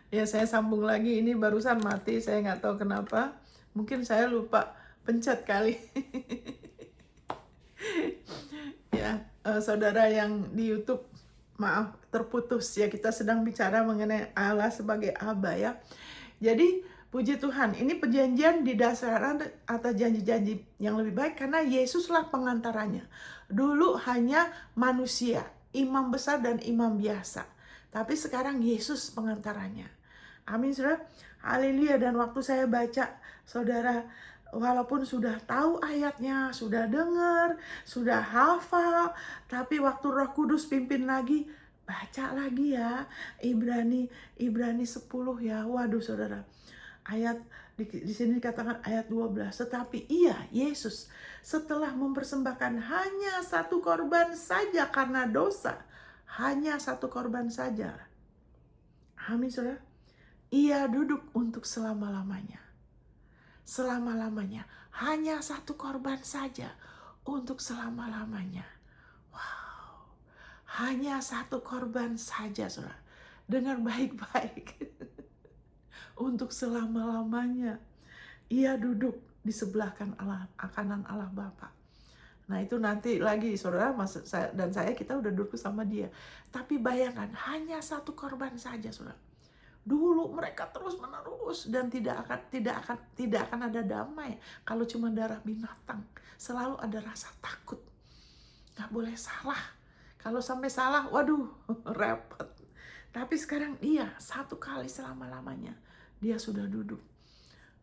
Ya, saya sambung lagi. Ini barusan mati, saya nggak tahu kenapa. Mungkin saya lupa pencet kali. Ya, saudara yang di YouTube, maaf terputus ya, kita sedang bicara mengenai Allah sebagai Aba ya. Jadi puji Tuhan, ini perjanjian didasarkan atas janji-janji yang lebih baik karena Yesuslah pengantaranya. Dulu hanya manusia, imam besar dan imam biasa. Tapi sekarang Yesus pengantaranya. Amin, saudara. Haleluya. Dan waktu saya baca, saudara, walaupun sudah tahu ayatnya, sudah dengar, sudah hafal, tapi waktu Roh Kudus pimpin lagi, baca lagi ya, Ibrani 10 ya. Waduh saudara, ayat di sini dikatakan ayat 12. Tetapi ia, Yesus, setelah mempersembahkan hanya satu korban saja karena dosa, hanya satu korban saja. Amin saudara. Ia duduk untuk selama-lamanya. Selama-lamanya. Hanya satu korban saja untuk selama-lamanya. Wow. Hanya satu korban saja, saudara. Dengar baik-baik. Untuk selama-lamanya. Ia duduk di sebelah kanan Allah Bapa. Nah itu nanti lagi saudara, dan saya kita udah duduk sama dia. Tapi bayangkan, hanya satu korban saja saudara. Dulu mereka terus menerus dan tidak akan ada damai kalau cuma darah binatang. Selalu ada rasa takut. Gak boleh salah. Kalau sampai salah, waduh, repot. Tapi sekarang iya, satu kali selama-lamanya dia sudah duduk.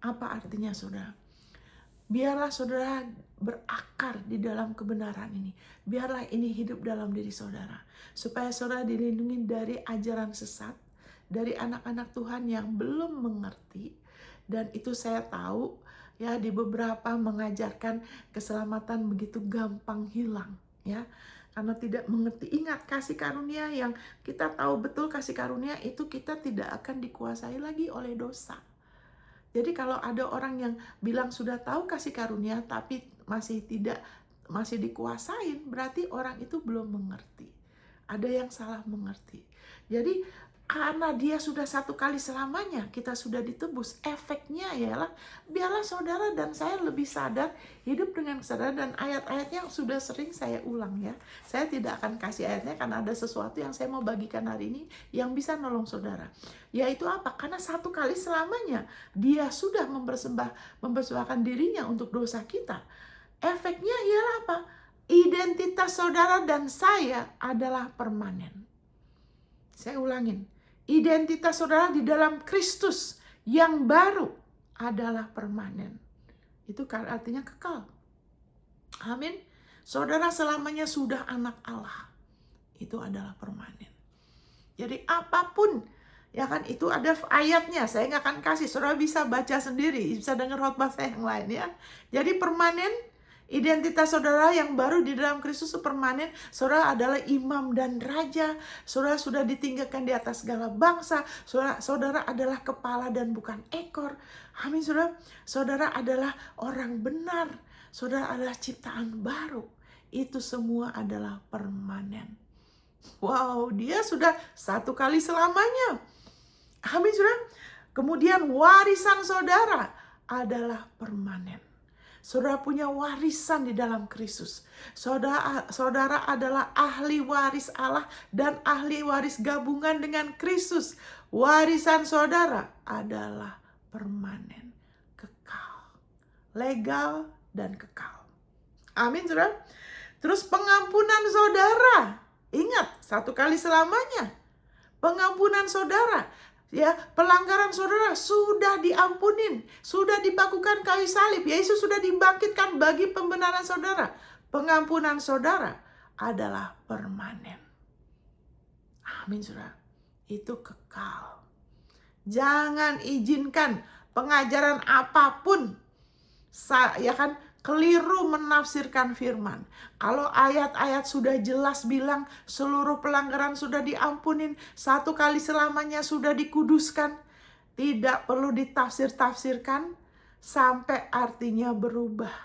Apa artinya saudara? Biarlah saudara berakar di dalam kebenaran ini. Biarlah ini hidup dalam diri saudara. Supaya saudara dilindungi dari ajaran sesat, dari anak-anak Tuhan yang belum mengerti. Dan itu saya tahu ya, di beberapa mengajarkan keselamatan begitu gampang hilang ya, karena tidak mengerti. Ingat, kasih karunia yang kita tahu betul, kasih karunia itu kita tidak akan dikuasai lagi oleh dosa. Jadi kalau ada orang yang bilang sudah tahu kasih karunia tapi masih dikuasain, berarti orang itu belum mengerti. Ada yang salah mengerti. Jadi karena dia sudah satu kali selamanya, kita sudah ditebus. Efeknya ialah biarlah saudara dan saya lebih sadar, hidup dengan kesadaran. Dan ayat-ayatnya sudah sering saya ulang ya. Saya tidak akan kasih ayatnya karena ada sesuatu yang saya mau bagikan hari ini yang bisa nolong saudara. Yaitu apa? Karena satu kali selamanya dia sudah mempersembahkan dirinya untuk dosa kita. Efeknya ialah apa? Identitas saudara dan saya adalah permanen. Saya ulangin. Identitas saudara di dalam Kristus yang baru adalah permanen. Itu artinya kekal. Amin. Saudara selamanya sudah anak Allah. Itu adalah permanen. Jadi apapun, ya kan, itu ada ayatnya. Saya nggak akan kasih. Saudara bisa baca sendiri. Bisa dengar khotbah saya yang lain ya. Jadi permanen. Identitas saudara yang baru di dalam Kristus permanen. Saudara adalah imam dan raja. Saudara sudah ditinggikan di atas segala bangsa. Saudara adalah kepala dan bukan ekor. Amin saudara. Saudara adalah orang benar. Saudara adalah ciptaan baru. Itu semua adalah permanen. Wow, dia sudah satu kali selamanya. Amin saudara. Kemudian warisan saudara adalah permanen. Saudara punya warisan di dalam Kristus. Saudara adalah ahli waris Allah dan ahli waris gabungan dengan Kristus. Warisan saudara adalah permanen, kekal, legal dan kekal. Amin saudara. Terus pengampunan saudara. Ingat, satu kali selamanya. Pengampunan saudara. Ya, pelanggaran saudara sudah diampunin, sudah dibakukan kayu salib. Yesus sudah dibangkitkan bagi pembenaran saudara. Pengampunan saudara adalah permanen. Amin saudara. Itu kekal. Jangan izinkan pengajaran apapun, ya kan, keliru menafsirkan firman. Kalau ayat-ayat sudah jelas bilang seluruh pelanggaran sudah diampunin, satu kali selamanya sudah dikuduskan, tidak perlu ditafsir-tafsirkan sampai artinya berubah.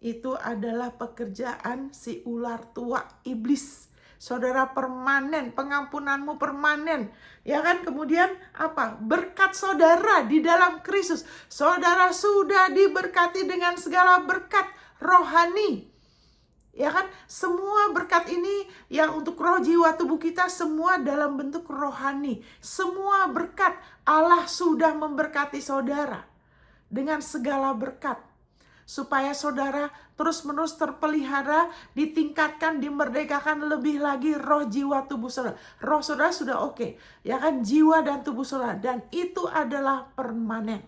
Itu adalah pekerjaan si ular tua iblis. saudara permanen, pengampunanmu permanen. Ya kan, kemudian apa? Berkat saudara di dalam Kristus. Saudara sudah diberkati dengan segala berkat rohani. Ya kan, semua berkat ini yang untuk roh, jiwa, tubuh kita semua dalam bentuk rohani. Semua berkat Allah sudah memberkati saudara dengan segala berkat, supaya saudara terus-menerus terpelihara, ditingkatkan, dimerdekakan lebih lagi roh, jiwa, tubuh saudara. Roh saudara sudah oke, ya kan, jiwa dan tubuh saudara, dan itu adalah permanen.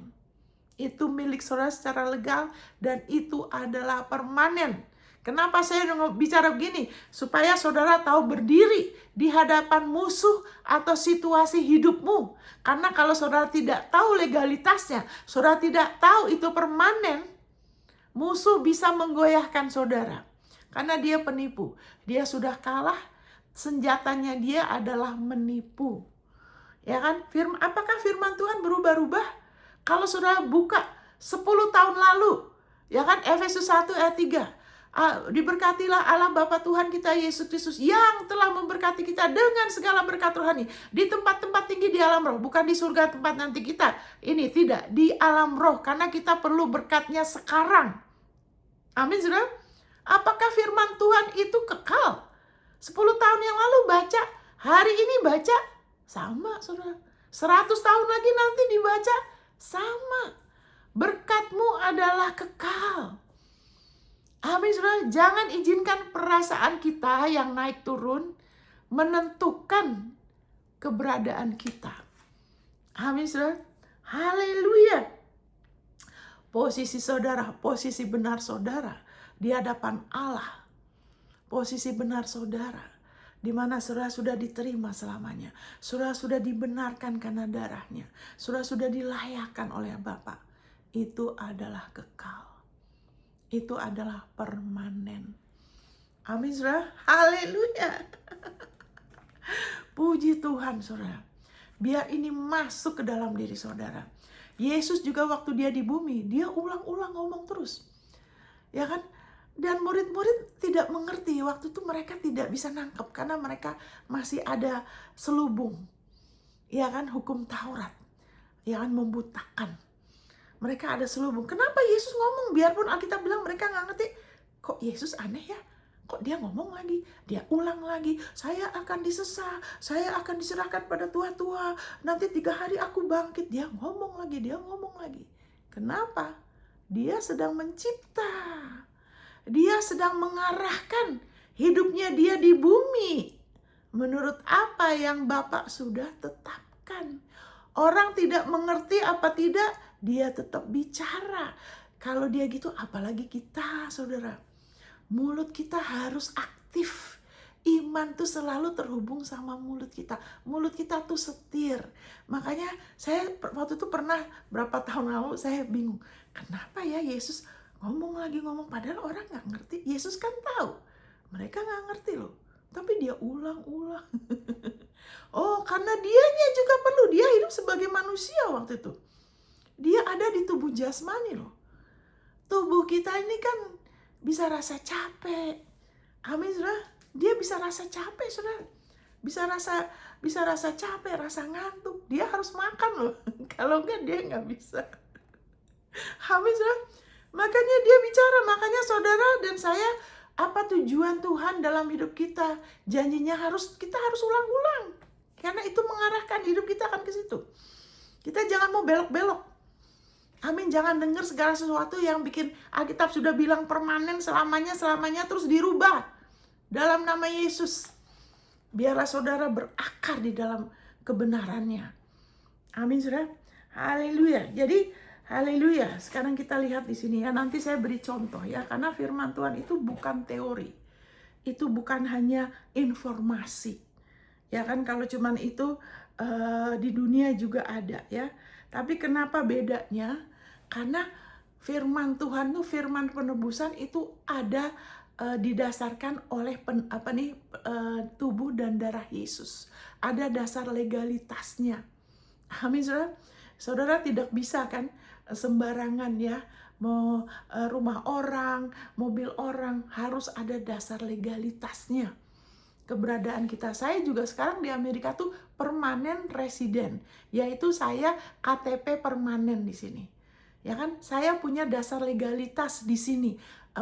Itu milik saudara secara legal dan itu adalah permanen. Kenapa saya bicara begini? Supaya saudara tahu berdiri di hadapan musuh atau situasi hidupmu. Karena kalau saudara tidak tahu legalitasnya, saudara tidak tahu itu permanen, musuh bisa menggoyahkan saudara. Karena dia penipu. Dia sudah kalah, senjatanya dia adalah menipu. Ya kan? Apakah firman Tuhan berubah-ubah? Kalau saudara buka 10 tahun lalu, ya kan, Efesus 1 ayat 3. Diberkatilah Allah Bapa Tuhan kita Yesus Kristus yang telah memberkati kita dengan segala berkat rohani di tempat-tempat tinggi di alam roh, bukan di surga tempat nanti kita. Ini tidak, di alam roh, karena kita perlu berkatnya sekarang. Amin, saudara. Apakah firman Tuhan itu kekal? 10 tahun yang lalu baca, hari ini baca, sama, saudara. 100 tahun lagi nanti dibaca, sama. Berkatmu adalah kekal. Amin, saudara. Jangan izinkan perasaan kita yang naik turun menentukan keberadaan kita. Amin, saudara. Haleluya. Posisi saudara, posisi benar saudara di hadapan Allah. Posisi benar saudara, di mana saudara sudah diterima selamanya. Saudara sudah dibenarkan karena darahnya. Saudara sudah dilayakkan oleh Bapa. Itu adalah kekal. Itu adalah permanen. Amin, saudara. Haleluya. Puji Tuhan, saudara. Biar ini masuk ke dalam diri saudara. Yesus juga waktu dia di bumi, dia ulang-ulang ngomong terus. Ya kan? Dan murid-murid tidak mengerti. Waktu itu mereka tidak bisa nangkep karena mereka masih ada selubung. Ya kan? Hukum Taurat. Ya kan? Membutakan. Mereka ada selubung. Kenapa Yesus ngomong? Biarpun Alkitab bilang mereka nggak ngerti. Kok Yesus aneh ya? Kok dia ngomong lagi? Dia ulang lagi. Saya akan disesah. Saya akan diserahkan pada tua-tua. Nanti 3 hari aku bangkit. Dia ngomong lagi. Dia ngomong lagi. Kenapa? Dia sedang mencipta. Dia sedang mengarahkan hidupnya dia di bumi. Menurut apa yang Bapak sudah tetapkan. Orang tidak mengerti apa tidak, dia tetap bicara. Kalau dia gitu, apalagi kita, saudara. Mulut kita harus aktif. Iman tuh selalu terhubung sama mulut kita. Mulut kita tuh setir. Makanya saya waktu itu pernah berapa tahun lalu saya bingung. Kenapa ya Yesus ngomong lagi ngomong, padahal orang gak ngerti. Yesus kan tahu. Mereka gak ngerti loh. Tapi dia ulang-ulang. Oh, karena dianya juga perlu. Dia hidup sebagai manusia waktu itu. Dia ada di tubuh jasmani loh. Tubuh kita ini kan bisa rasa capek. Amin, saudara. Dia bisa rasa capek, saudara. Bisa rasa capek, rasa ngantuk. Dia harus makan loh. Kalau enggak dia nggak bisa. Amin, saudara. Makanya dia bicara. Makanya saudara dan saya, apa tujuan Tuhan dalam hidup kita? Janjinya kita harus ulang-ulang. Karena itu mengarahkan hidup kita akan ke situ. Kita jangan mau belok-belok. Amin, jangan dengar segala sesuatu yang bikin Alkitab sudah bilang permanen selamanya terus dirubah. Dalam nama Yesus. Biarlah saudara berakar di dalam kebenarannya. Amin, saudara. Haleluya. Jadi, haleluya. Sekarang kita lihat di sini ya. Nanti saya beri contoh ya. Karena firman Tuhan itu bukan teori. Itu bukan hanya informasi. Ya kan, kalau cuman itu di dunia juga ada ya. Tapi kenapa bedanya? Karena firman Tuhan tuh, firman penebusan itu ada didasarkan oleh tubuh dan darah Yesus. Ada dasar legalitasnya. Amin, saudara. Saudara tidak bisa kan sembarangan ya, mau rumah orang, mobil orang, harus ada dasar legalitasnya. keberadaan kita. Saya juga sekarang di Amerika tuh permanen resident, yaitu saya KTP permanen di sini. Ya kan, saya punya dasar legalitas di sini.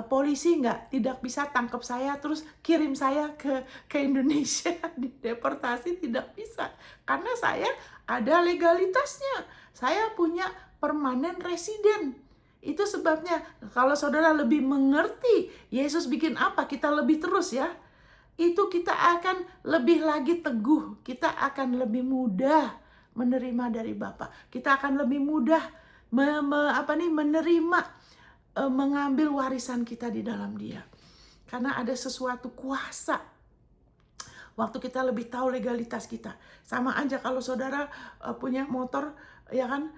Polisi tidak bisa tangkap saya terus kirim saya ke Indonesia dideportasi, tidak bisa, karena saya ada legalitasnya. Saya punya permanen resident. Itu sebabnya kalau saudara lebih mengerti Yesus bikin apa, kita lebih terus ya, itu kita akan lebih lagi teguh, kita akan lebih mudah menerima dari Bapa. Kita akan lebih mudah menerima, mengambil warisan kita di dalam Dia. Karena ada sesuatu kuasa waktu kita lebih tahu legalitas kita. Sama aja kalau saudara punya motor, ya kan,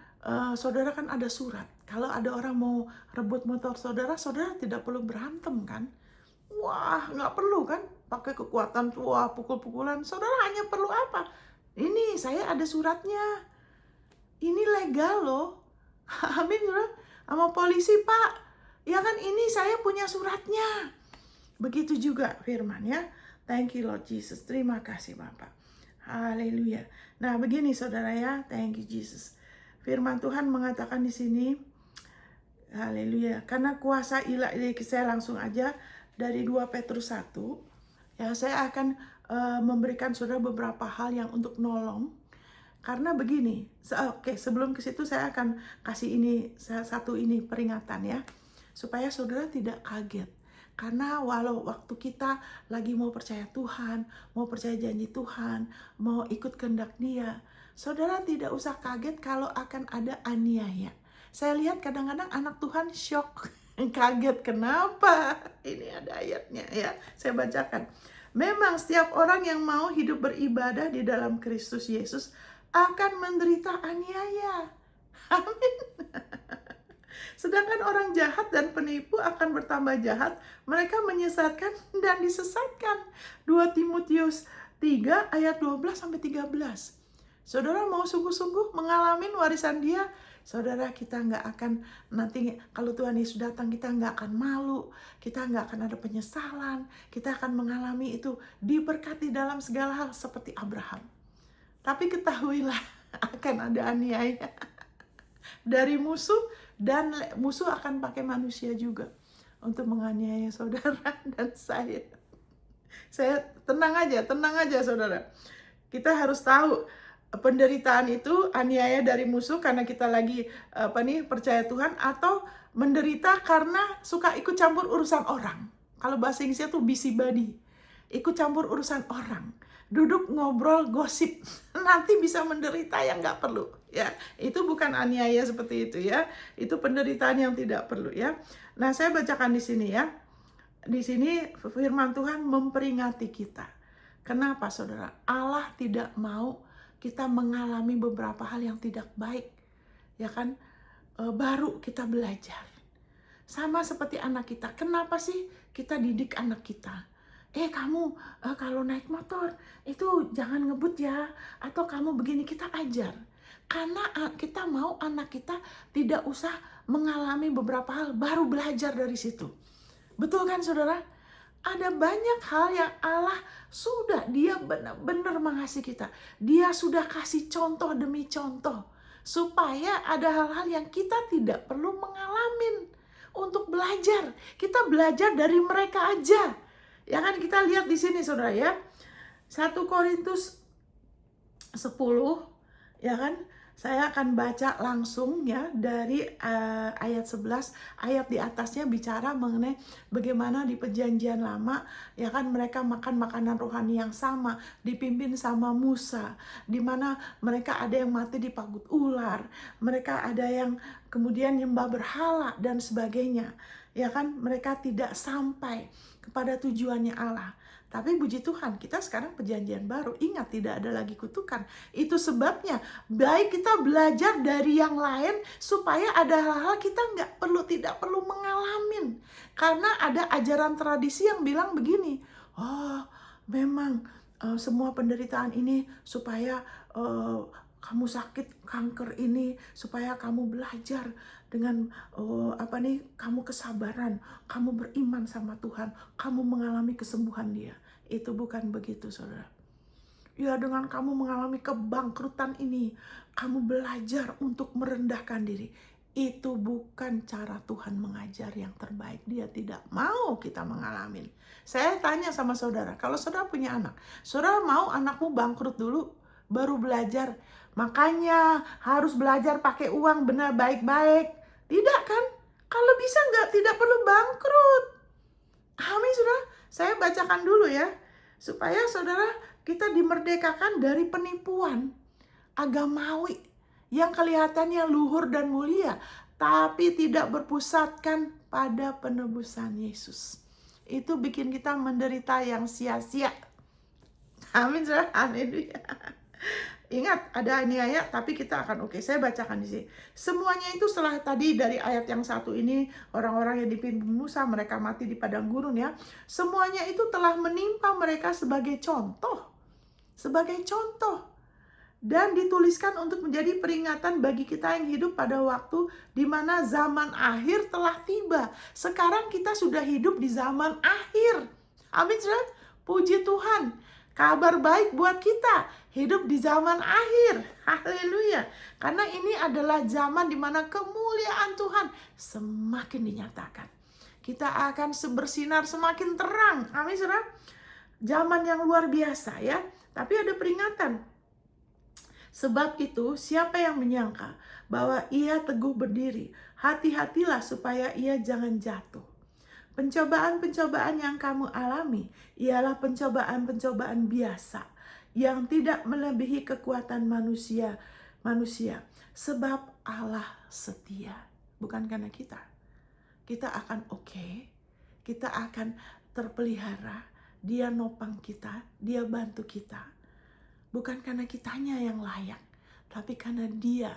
saudara kan ada surat. Kalau ada orang mau rebut motor saudara, saudara tidak perlu berantem kan? Wah, nggak perlu kan pakai kekuatan tua, pukul-pukulan. Saudara hanya perlu apa? Ini saya ada suratnya. Ini legal loh. Amin, saudara. Sama polisi, Pak. Ya kan, ini saya punya suratnya. Begitu juga firman ya. Thank you Lord Jesus. Terima kasih Bapak. Haleluya. Nah, begini saudara ya. Thank you Jesus. Firman Tuhan mengatakan di sini, haleluya. Karena kuasa ilah, saya langsung aja dari 2 Petrus 1. Ya, saya akan memberikan saudara beberapa hal yang untuk nolong. Karena begini, oke, sebelum ke situ saya akan kasih ini satu peringatan ya, supaya saudara tidak kaget. Karena walau waktu kita lagi mau percaya Tuhan, mau percaya janji Tuhan, mau ikut kehendak Dia, saudara tidak usah kaget kalau akan ada aniaya. Saya lihat kadang-kadang anak Tuhan shock, kaget, kenapa? Ini ada ayatnya ya, saya bacakan. Memang setiap orang yang mau hidup beribadah di dalam Kristus Yesus akan menderita aniaya. Amin. Sedangkan orang jahat dan penipu akan bertambah jahat. Mereka menyesatkan dan disesatkan. 2 Timotius 3 ayat 12-13. Saudara mau sungguh-sungguh mengalami warisan Dia, saudara, kita nggak akan nanti kalau Tuhan Yesus datang, kita nggak akan malu, kita nggak akan ada penyesalan, kita akan mengalami itu diberkati dalam segala hal seperti Abraham. Tapi ketahuilah akan ada aniaya dari musuh, dan musuh akan pakai manusia juga untuk menganiaya saudara dan saya. Saya tenang aja saudara. Kita harus tahu penderitaan itu aniaya dari musuh karena kita lagi percaya Tuhan, atau menderita karena suka ikut campur urusan orang. Kalau bahasa Inggrisnya tuh busybody, ikut campur urusan orang, duduk ngobrol gosip, nanti bisa menderita yang nggak perlu ya. Itu bukan aniaya seperti itu ya, itu penderitaan yang tidak perlu ya. Nah, saya bacakan di sini ya. Di sini firman Tuhan memperingati kita. Kenapa saudara? Allah tidak mau kita mengalami beberapa hal yang tidak baik, ya kan? Baru kita belajar. Sama seperti anak kita. Kenapa sih kita didik anak kita? Kamu kalau naik motor itu jangan ngebut ya, atau kamu begini, kita ajar. Karena kita mau anak kita tidak usah mengalami beberapa hal, baru belajar dari situ. Betul kan saudara? Ada banyak hal yang Allah sudah, Dia benar-benar mengasihi kita. Dia sudah kasih contoh demi contoh, supaya ada hal-hal yang kita tidak perlu mengalami untuk belajar. Kita belajar dari mereka aja. Ya kan, kita lihat di sini saudara ya. 1 Korintus 10 ya kan. Saya akan baca langsung ya dari ayat 11. Ayat di atasnya bicara mengenai bagaimana di perjanjian lama ya kan, mereka makan makanan rohani yang sama, dipimpin sama Musa, di mana mereka ada yang mati dipagut ular, mereka ada yang kemudian nyembah berhala dan sebagainya. Ya kan, mereka tidak sampai kepada tujuannya Allah. Tapi puji Tuhan, kita sekarang perjanjian baru. Ingat, tidak ada lagi kutukan. Itu sebabnya baik kita belajar dari yang lain, supaya ada hal-hal kita tidak perlu mengalamin. Karena ada ajaran tradisi yang bilang begini, oh memang semua penderitaan ini supaya kamu sakit kanker ini, supaya kamu belajar dengan kamu kesabaran, kamu beriman sama Tuhan, kamu mengalami kesembuhan Dia. Itu bukan begitu, saudara. Ya, dengan kamu mengalami kebangkrutan ini, kamu belajar untuk merendahkan diri. Itu bukan cara Tuhan mengajar yang terbaik. Dia tidak mau kita mengalami. Saya tanya sama saudara, kalau saudara punya anak, saudara mau anakmu bangkrut dulu, baru belajar? Makanya harus belajar pakai uang benar baik-baik. Tidak kan? Kalau bisa tidak perlu bangkrut. Amin, saudara. Saya bacakan dulu ya, supaya saudara kita dimerdekakan dari penipuan agamawi yang kelihatannya luhur dan mulia, tapi tidak berpusatkan pada penebusan Yesus. Itu bikin kita menderita yang sia-sia. Amin, saudara. Haleluya. Ingat, ada ini ayat, tapi kita akan saya bacakan di sini. Semuanya itu setelah tadi dari ayat yang satu ini, orang-orang yang dipimpin Musa, mereka mati di padang gurun ya. Semuanya itu telah menimpa mereka sebagai contoh. Sebagai contoh. Dan dituliskan untuk menjadi peringatan bagi kita yang hidup pada waktu di mana zaman akhir telah tiba. Sekarang kita sudah hidup di zaman akhir. Amin, saudara. Puji Tuhan. Kabar baik buat kita, hidup di zaman akhir. Haleluya. Karena ini adalah zaman di mana kemuliaan Tuhan semakin dinyatakan. Kita akan bersinar semakin terang. Amin, saudara. Zaman yang luar biasa ya. Tapi ada peringatan. Sebab itu, siapa yang menyangka bahwa ia teguh berdiri, hati-hatilah supaya ia jangan jatuh. Pencobaan-pencobaan yang kamu alami ialah pencobaan-pencobaan biasa yang tidak melebihi kekuatan manusia. Sebab Allah setia. Bukan karena kita. Kita akan kita akan terpelihara. Dia nopang kita, dia bantu kita. Bukan karena kitanya yang layak, tapi karena dia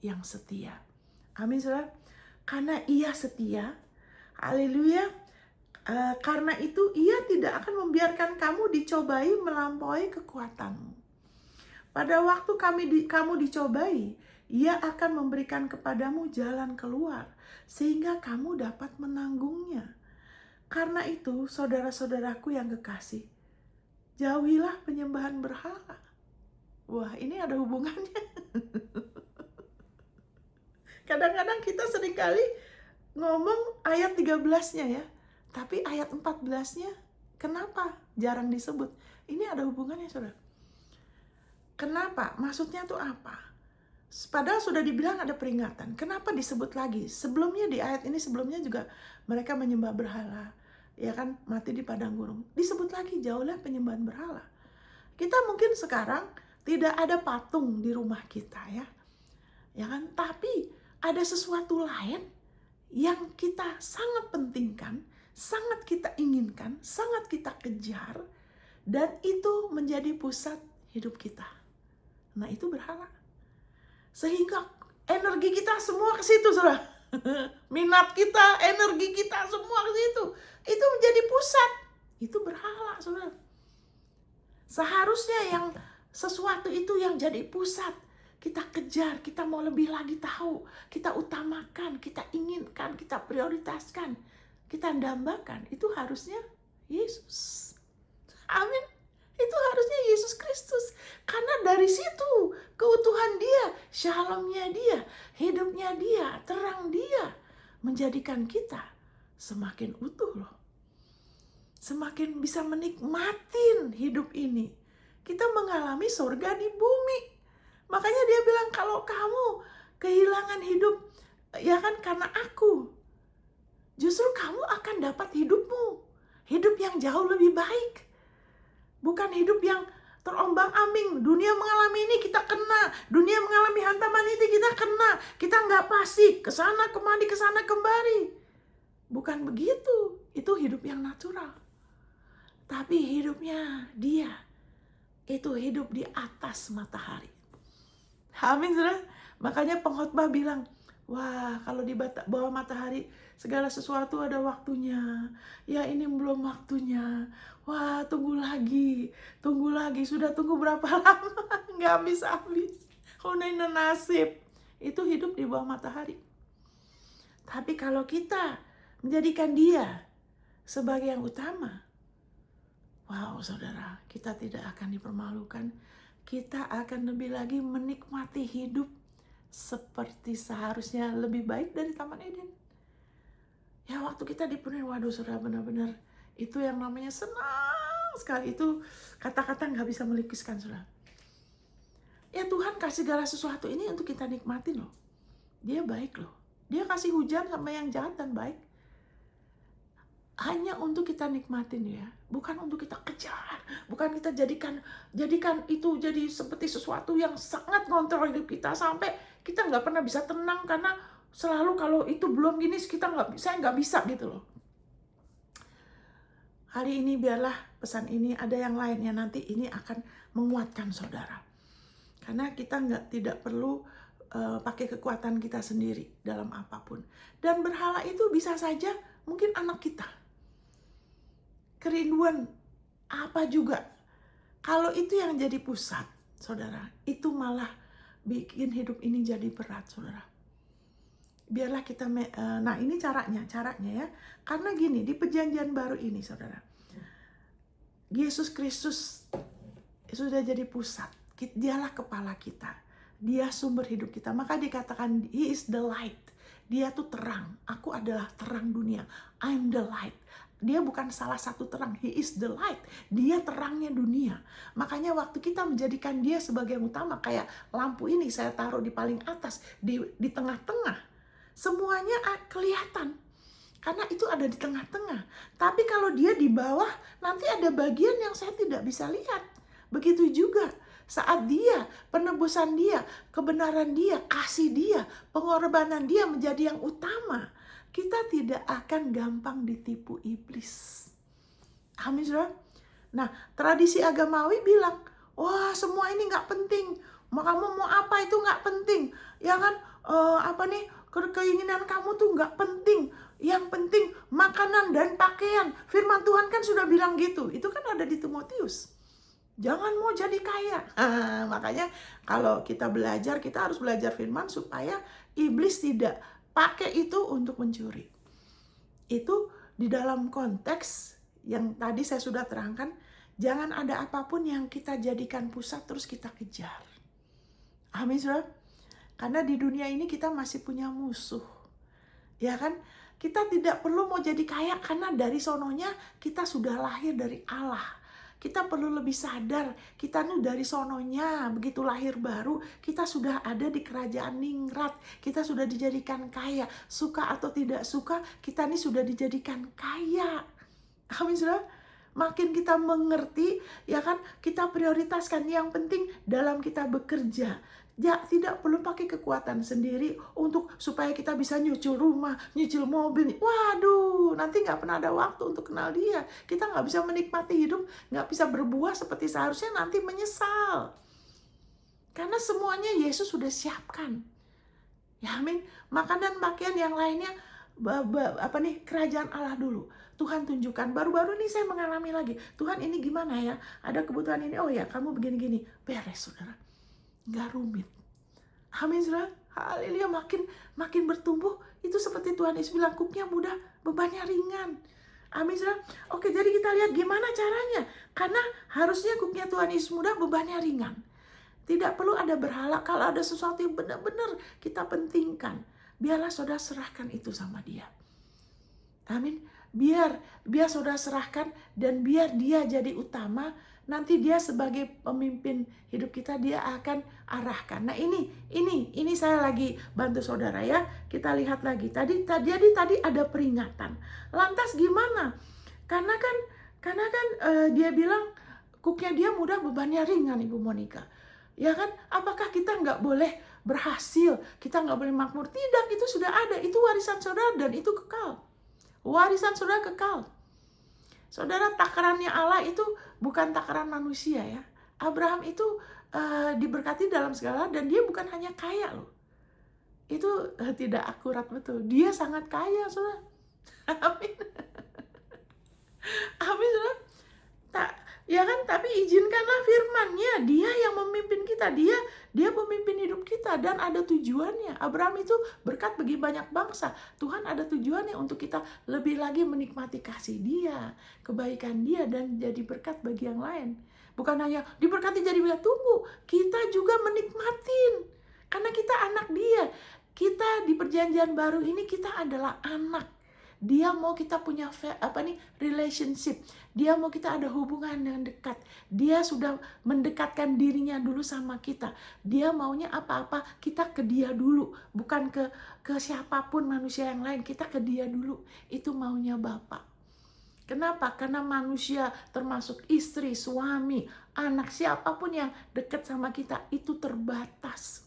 yang setia. Amin, saudara. Karena ia setia, haleluya. Karena itu ia tidak akan membiarkan kamu dicobai melampaui kekuatanmu. Pada waktu kamu dicobai, ia akan memberikan kepadamu jalan keluar, sehingga kamu dapat menanggungnya. Karena itu, saudara-saudaraku yang kekasih, jauhilah penyembahan berhala. Wah, ini ada hubungannya. Kadang-kadang kita seringkali ngomong ayat 13-nya ya. Tapi ayat 14-nya kenapa jarang disebut? Ini ada hubungannya, saudara. Kenapa? Maksudnya tuh apa? Padahal sudah dibilang ada peringatan. Kenapa disebut lagi? Sebelumnya di ayat ini sebelumnya juga mereka menyembah berhala. Ya kan, mati di padang gurun. Disebut lagi, jauhlah penyembahan berhala. Kita mungkin sekarang tidak ada patung di rumah kita ya. Ya kan? Tapi ada sesuatu lain yang kita sangat pentingkan, sangat kita inginkan, sangat kita kejar, dan itu menjadi pusat hidup kita. Nah, itu berhala. Sehingga energi kita semua ke situ, saudara. Minat kita, energi kita semua ke situ. Itu menjadi pusat. Itu berhala, saudara. Seharusnya yang sesuatu itu yang jadi pusat, kita kejar, kita mau lebih lagi tahu, kita utamakan, kita inginkan, kita prioritaskan, kita dambakan, itu harusnya Yesus. Amin. Itu harusnya Yesus Kristus. Karena dari situ keutuhan dia, shalomnya dia, hidupnya dia, terang dia, menjadikan kita semakin utuh loh. Semakin bisa menikmatin hidup ini. Kita mengalami surga di bumi. Makanya dia bilang, kalau kamu kehilangan hidup, ya kan karena aku, justru kamu akan dapat hidupmu. Hidup yang jauh lebih baik. Bukan hidup yang terombang-ambing. Dunia mengalami ini, kita kena. Dunia mengalami hantaman ini, kita kena. Kita nggak pasti, kesana kemari, kesana kembali. Bukan begitu. Itu hidup yang natural. Tapi hidupnya dia, itu hidup di atas matahari. Amin, saudara. Makanya pengkhotbah bilang, wah, kalau di bawah matahari segala sesuatu ada waktunya. Ya, ini belum waktunya. Wah, tunggu lagi. Sudah tunggu berapa lama? Nggak habis-habis. Udah nasib. Itu hidup di bawah matahari. Tapi kalau kita menjadikan dia sebagai yang utama, wow saudara, kita tidak akan dipermalukan. Kita akan lebih lagi menikmati hidup seperti seharusnya, lebih baik dari Taman Eden. Ya waktu kita dipenuhi, waduh saudara, benar-benar itu yang namanya senang sekali. Itu kata-kata nggak bisa melukiskan saudara. Ya Tuhan kasih segala sesuatu ini untuk kita nikmatin loh. Dia baik loh. Dia kasih hujan sama yang jahat dan baik. Hanya untuk kita nikmatin ya. Bukan untuk kita kejar. Bukan kita jadikan itu jadi seperti sesuatu yang sangat ngontrol hidup kita. Sampai kita nggak pernah bisa tenang karena selalu kalau itu belum gini saya nggak bisa gitu loh. Hari ini biarlah pesan ini ada yang lainnya, nanti ini akan menguatkan saudara. Karena kita tidak perlu pakai kekuatan kita sendiri dalam apapun. Dan berhala itu bisa saja mungkin anak kita. Kerinduan apa juga. Kalau itu yang jadi pusat, saudara, itu malah bikin hidup ini jadi berat, saudara. Biarlah kita, nah ini caranya ya. Karena gini, di perjanjian baru ini, saudara, Yesus Kristus sudah jadi pusat. Dialah kepala kita. Dia sumber hidup kita. Maka dikatakan, He is the light. Dia tuh terang. Aku adalah terang dunia. I'm the light. Dia bukan salah satu terang. He is the light. Dia terangnya dunia. Makanya waktu kita menjadikan dia sebagai yang utama, kayak lampu ini saya taruh di paling atas, di tengah-tengah. Semuanya kelihatan. Karena itu ada di tengah-tengah. Tapi kalau dia di bawah, nanti ada bagian yang saya tidak bisa lihat. Begitu juga saat dia, penebusan dia, kebenaran dia, kasih dia, pengorbanan dia menjadi yang utama, kita tidak akan gampang ditipu iblis. Amin, saudara. Nah, tradisi agamawi bilang, wah semua ini nggak penting. Kamu mau apa itu nggak penting. Ya kan, keinginan kamu tuh nggak penting. Yang penting makanan dan pakaian. Firman Tuhan kan sudah bilang gitu. Itu kan ada di Timotius. Jangan mau jadi kaya. Makanya kalau kita belajar, kita harus belajar firman supaya iblis tidak pakai itu untuk mencuri. Itu di dalam konteks yang tadi saya sudah terangkan. Jangan ada apapun yang kita jadikan pusat terus kita kejar. Amin, saudara. Karena di dunia ini kita masih punya musuh. Ya kan? Kita tidak perlu mau jadi kaya karena dari sononya kita sudah lahir dari Allah. Kita perlu lebih sadar, kita nih dari sononya, begitu lahir baru, kita sudah ada di kerajaan ningrat, kita sudah dijadikan kaya, suka atau tidak suka, kita nih sudah dijadikan kaya. Amin, saudara. Makin kita mengerti, ya kan, kita prioritaskan yang penting dalam kita bekerja. Ya, tidak perlu pakai kekuatan sendiri untuk supaya kita bisa nyucul rumah, nyucul mobil. Waduh, nanti nggak pernah ada waktu untuk kenal dia. Kita nggak bisa menikmati hidup, nggak bisa berbuah seperti seharusnya, nanti menyesal. Karena semuanya Yesus sudah siapkan. Ya amin. Makanan, pakaian yang lainnya, kerajaan Allah dulu. Tuhan tunjukkan. Baru-baru ini saya mengalami lagi. Tuhan ini gimana ya? Ada kebutuhan ini. Oh ya, kamu begini-gini. Beres, saudara. Nggak rumit. Amin, saudara. Haleluya, makin bertumbuh. Itu seperti Tuhan Yesus bilang, kuknya mudah, bebannya ringan. Amin, saudara. Oke, jadi kita lihat gimana caranya. Karena harusnya kuknya Tuhan Yesus mudah, bebannya ringan. Tidak perlu ada berhala. Kalau ada sesuatu yang benar-benar kita pentingkan, biarlah saudara serahkan itu sama dia. Amin. Biar saudara serahkan dan biar dia jadi utama. Nanti dia sebagai pemimpin hidup kita, dia akan arahkan. Nah ini saya lagi bantu saudara ya. Kita lihat lagi. Tadi ada peringatan. Lantas gimana? Karena kan dia bilang kuknya dia mudah, bebannya ringan, Ibu Monica. Ya kan? Apakah kita nggak boleh berhasil? Kita nggak boleh makmur? Tidak, itu sudah ada. Itu warisan saudara dan itu kekal. Warisan saudara kekal. Saudara, takarannya Allah itu bukan takaran manusia ya. Abraham itu diberkati dalam segala dan dia bukan hanya kaya loh. Itu tidak akurat betul. Dia sangat kaya, saudara. Amin. Amin, saudara. Ya kan, tapi izinkanlah firman-Nya, Dia yang memimpin kita, Dia pemimpin hidup kita dan ada tujuannya. Abraham itu berkat bagi banyak bangsa. Tuhan ada tujuannya untuk kita lebih lagi menikmati kasih Dia, kebaikan Dia dan jadi berkat bagi yang lain. Bukan hanya diberkati jadi berkat, tunggu, kita juga menikmatin. Karena kita anak Dia. Kita di perjanjian baru ini kita adalah anak. Dia mau kita punya relationship. Dia mau kita ada hubungan yang dekat. Dia sudah mendekatkan dirinya dulu sama kita. Dia maunya apa-apa kita ke dia dulu, bukan ke siapapun manusia yang lain. Kita ke dia dulu. Itu maunya Bapa. Kenapa? Karena manusia termasuk istri, suami, anak, siapapun yang dekat sama kita itu terbatas.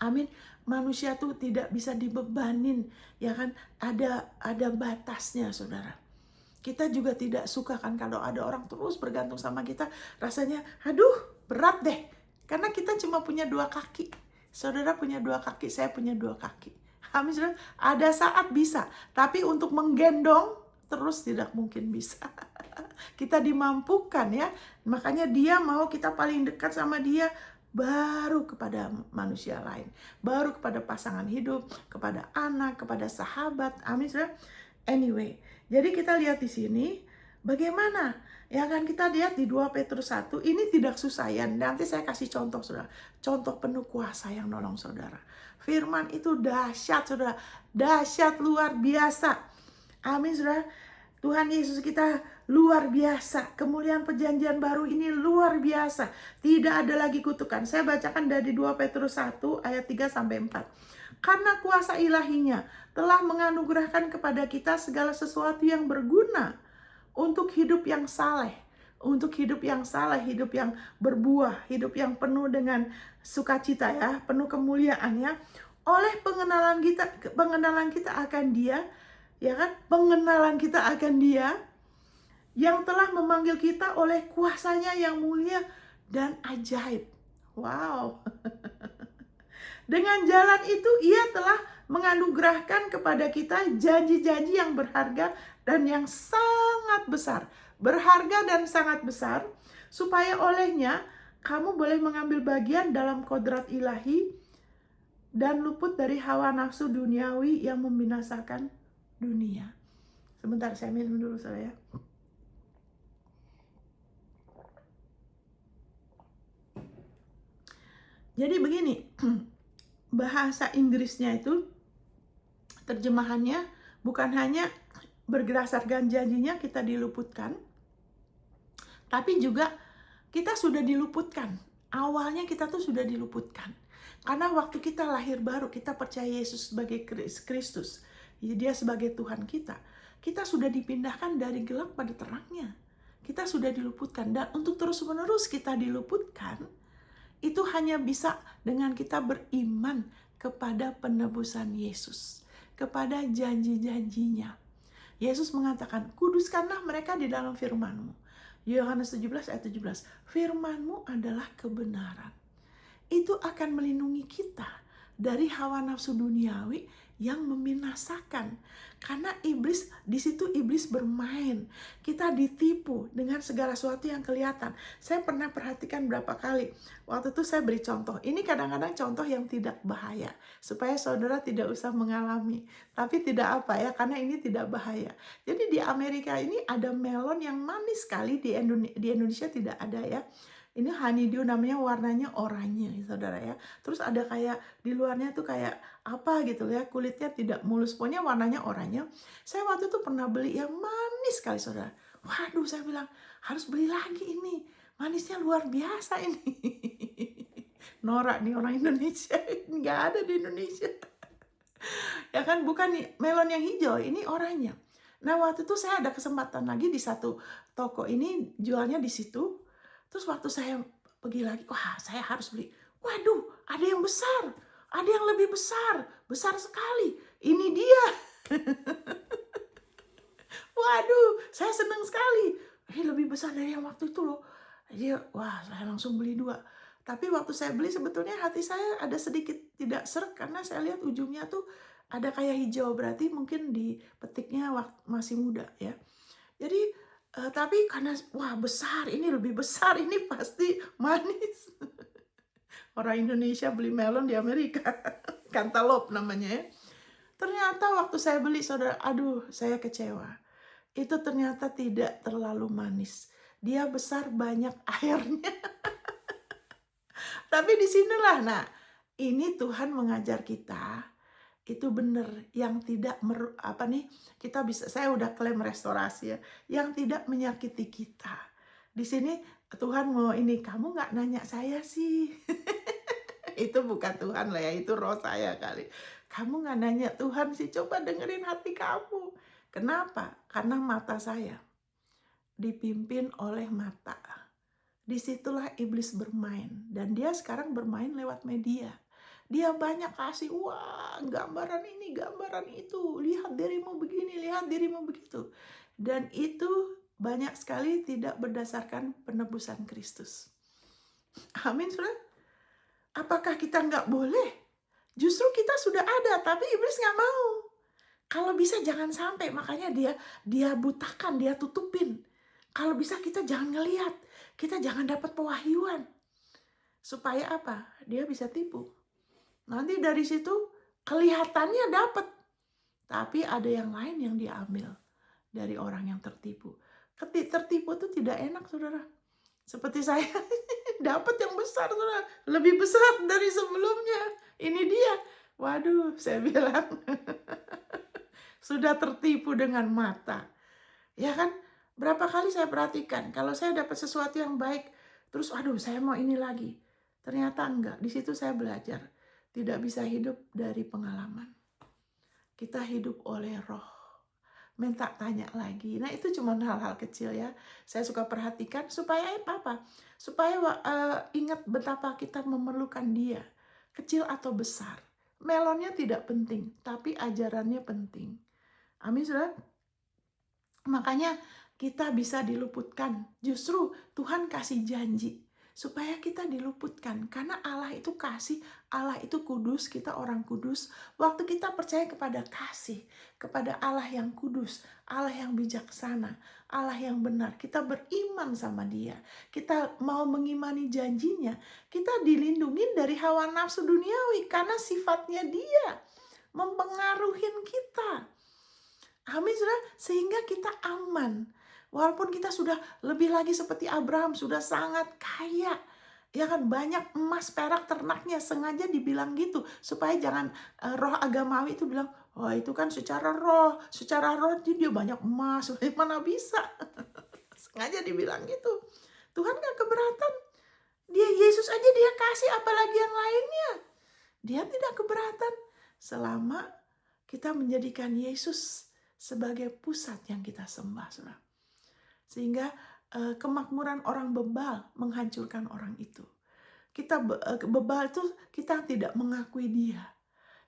Amin. Manusia tuh tidak bisa dibebanin, ya kan? Ada batasnya, saudara. Kita juga tidak suka kan kalau ada orang terus bergantung sama kita, rasanya aduh berat deh. Karena kita cuma punya 2 kaki. Saudara punya 2 kaki, saya punya 2 kaki. Amin, saudara. Ada saat bisa, tapi untuk menggendong terus tidak mungkin bisa. Kita dimampukan ya. Makanya Dia mau kita paling dekat sama Dia, baru kepada manusia lain, baru kepada pasangan hidup, kepada anak, kepada sahabat. Amin, saudara. Anyway, jadi kita lihat di sini bagaimana, ya kan, kita lihat di 2 Petrus 1, ini tidak susah ya. Nanti saya kasih contoh, saudara. Contoh penuh kuasa yang nolong saudara. Firman itu dahsyat, saudara. Dahsyat luar biasa. Amin, saudara. Tuhan Yesus kita luar biasa. Kemuliaan perjanjian baru ini luar biasa. Tidak ada lagi kutukan. Saya bacakan dari 2 Petrus 1 ayat 3-4. Karena kuasa ilahinya telah menganugerahkan kepada kita segala sesuatu yang berguna untuk hidup yang saleh. Untuk hidup yang saleh, hidup yang berbuah, hidup yang penuh dengan sukacita ya, penuh kemuliaan ya. Oleh pengenalan kita akan Dia, ya kan? Pengenalan kita akan Dia yang telah memanggil kita oleh kuasanya yang mulia dan ajaib. Wow. Dengan jalan itu Ia telah menganugerahkan kepada kita janji-janji yang berharga dan yang sangat besar. Berharga dan sangat besar, supaya olehnya kamu boleh mengambil bagian dalam kodrat ilahi dan luput dari hawa nafsu duniawi yang membinasakan dunia. Sebentar, saya minum dulu saya. Jadi begini, bahasa Inggrisnya itu terjemahannya bukan hanya berdasarkan janjinya kita diluputkan, tapi juga kita sudah diluputkan. Awalnya kita tuh sudah diluputkan. Karena waktu kita lahir baru, kita percaya Yesus sebagai Kristus, Dia sebagai Tuhan kita. Kita sudah dipindahkan dari gelap pada terangnya. Kita sudah diluputkan. Dan untuk terus-menerus kita diluputkan, itu hanya bisa dengan kita beriman kepada penebusan Yesus, kepada janji-janjinya. Yesus mengatakan, kuduskanlah mereka di dalam firman-Mu. Yohanes 17 ayat 17. Firman-Mu adalah kebenaran. Itu akan melindungi kita dari hawa nafsu duniawi yang membinasakan. Karena di situ iblis bermain. Kita ditipu dengan segala sesuatu yang kelihatan. Saya pernah perhatikan berapa kali. Waktu itu saya beri contoh. Ini kadang-kadang contoh yang tidak bahaya, supaya saudara tidak usah mengalami. Tapi tidak apa ya, karena ini tidak bahaya. Jadi di Amerika ini ada melon yang manis sekali, di Indonesia tidak ada ya. Ini honeydew, namanya, warnanya oranye, saudara ya. Terus ada kayak di luarnya tuh kayak apa gitu ya, kulitnya tidak mulus, pokoknya warnanya oranye. Saya waktu itu pernah beli yang manis sekali, saudara. Waduh, saya bilang harus beli lagi ini, manisnya luar biasa ini. Norak nih orang Indonesia, nggak ada di Indonesia. Ya kan, bukan nih melon yang hijau, ini oranye. Nah waktu itu saya ada kesempatan lagi di satu toko ini jualnya di situ. Terus waktu saya pergi lagi, wah saya harus beli. Waduh, ada yang besar, ada yang lebih besar, besar sekali. Ini dia. Waduh, saya senang sekali. Ini lebih besar dari yang waktu itu loh. Jadi, wah saya langsung beli 2. Tapi waktu saya beli sebetulnya hati saya ada sedikit tidak seret, karena saya lihat ujungnya tuh ada kayak hijau, berarti mungkin dipetiknya waktu masih muda ya. Jadi Tapi karena, wah besar, ini lebih besar, ini pasti manis. Orang Indonesia beli melon di Amerika, cantaloupe namanya ya. Ternyata waktu saya beli, saudara, aduh saya kecewa. Itu ternyata tidak terlalu manis. Dia besar, banyak airnya. Tapi disinilah, nah ini Tuhan mengajar kita, itu benar, yang tidak kita bisa, saya udah klaim restorasi ya, yang tidak menyakiti kita. Di sini Tuhan mau ini, kamu nggak nanya saya sih. Itu bukan Tuhan lah ya, itu roh saya kali. Kamu nggak nanya Tuhan sih, coba dengerin hati kamu. Kenapa? Karena mata saya dipimpin oleh mata. Disitulah iblis bermain. Dan dia sekarang bermain lewat media. Dia banyak kasih, wah gambaran ini, gambaran itu. Lihat dirimu begini, lihat dirimu begitu. Dan itu banyak sekali tidak berdasarkan penebusan Kristus. Amin, saudara. Apakah kita nggak boleh? Justru kita sudah ada, tapi iblis nggak mau. Kalau bisa jangan sampai, makanya dia butakan, dia tutupin. Kalau bisa kita jangan ngelihat, kita jangan dapat pewahyuan. Supaya apa? Dia bisa tipu. Nanti dari situ kelihatannya dapat, tapi ada yang lain yang diambil dari orang yang tertipu. Tertipu itu tidak enak, saudara. Seperti saya dapat yang besar, saudara, lebih besar dari sebelumnya. Ini dia. Waduh, saya bilang sudah tertipu dengan mata. Ya kan? Berapa kali saya perhatikan, kalau saya dapat sesuatu yang baik, terus aduh saya mau ini lagi. Ternyata enggak. Di situ saya belajar. Tidak bisa hidup dari pengalaman. Kita hidup oleh roh. Minta tanya lagi. Nah itu cuma hal-hal kecil ya. Saya suka perhatikan supaya apa? Supaya ingat betapa kita memerlukan dia. Kecil atau besar. Melonnya tidak penting, tapi ajarannya penting. Amin, saudara? Makanya kita bisa diluputkan. Justru Tuhan kasih janji supaya kita diluputkan. Karena Allah itu kasih, Allah itu kudus, kita orang kudus. Waktu kita percaya kepada kasih, kepada Allah yang kudus, Allah yang bijaksana, Allah yang benar, kita beriman sama dia, kita mau mengimani janjinya, kita dilindungi dari hawa nafsu duniawi karena sifatnya dia mempengaruhi kita. Amin, saudara, sehingga kita aman. Walaupun kita sudah lebih lagi seperti Abraham, sudah sangat kaya. Ya kan, banyak emas, perak, ternaknya, sengaja dibilang gitu. Supaya jangan roh agamawi itu bilang, oh itu kan secara roh dia banyak emas, mana bisa. Sengaja dibilang gitu. Tuhan gak keberatan. Dia Yesus aja dia kasih, apalagi yang lainnya. Dia tidak keberatan. Selama kita menjadikan Yesus sebagai pusat yang kita sembah, saudara. Sehingga kemakmuran orang bebal menghancurkan orang itu. Kita bebal itu kita tidak mengakui dia.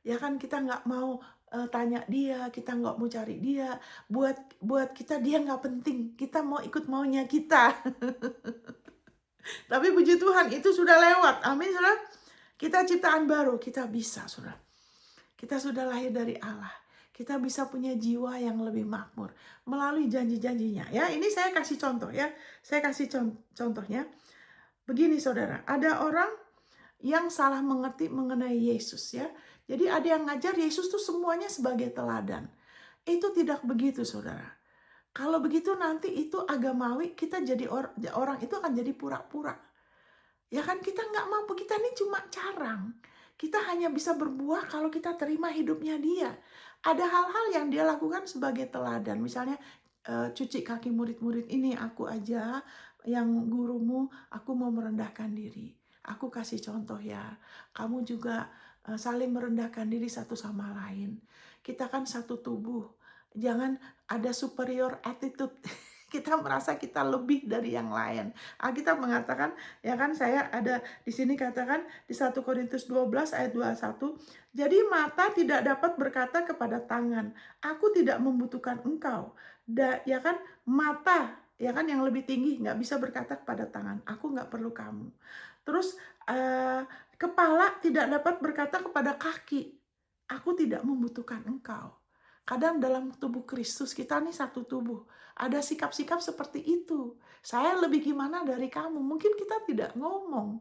Ya kan, kita nggak mau tanya dia, kita nggak mau cari dia. Buat kita dia nggak penting. Kita mau ikut maunya kita. Tapi puji Tuhan itu sudah lewat. Amin, saudara. Kita ciptaan baru, kita bisa, saudara. Kita sudah lahir dari Allah. Kita bisa punya jiwa yang lebih makmur melalui janji-janjinya. Ya, ini saya kasih contoh ya. Saya kasih contohnya. Begini, saudara, ada orang yang salah mengerti mengenai Yesus ya. Jadi ada yang ngajar Yesus tuh semuanya sebagai teladan. Itu tidak begitu, saudara. Kalau begitu nanti itu agamawi, kita jadi orang itu akan jadi pura-pura. Ya kan, kita nggak mampu, kita ini cuma carang. Kita hanya bisa berbuah kalau kita terima hidupnya dia. Ada hal-hal yang dia lakukan sebagai teladan. Misalnya cuci kaki murid-murid, ini aku aja yang gurumu, aku mau merendahkan diri. Aku kasih contoh ya. Kamu juga saling merendahkan diri satu sama lain. Kita kan satu tubuh. Jangan ada superior attitude. Kita merasa kita lebih dari yang lain. Alkitab mengatakan, ya kan, saya ada di sini katakan di 1 Korintus 12 ayat 21, jadi mata tidak dapat berkata kepada tangan, aku tidak membutuhkan engkau. Ya kan, mata, ya kan, yang lebih tinggi nggak bisa berkata kepada tangan, aku nggak perlu kamu. Terus kepala tidak dapat berkata kepada kaki, aku tidak membutuhkan engkau. Kadang dalam tubuh Kristus kita nih satu tubuh. Ada sikap-sikap seperti itu. Saya lebih gimana dari kamu? Mungkin kita tidak ngomong.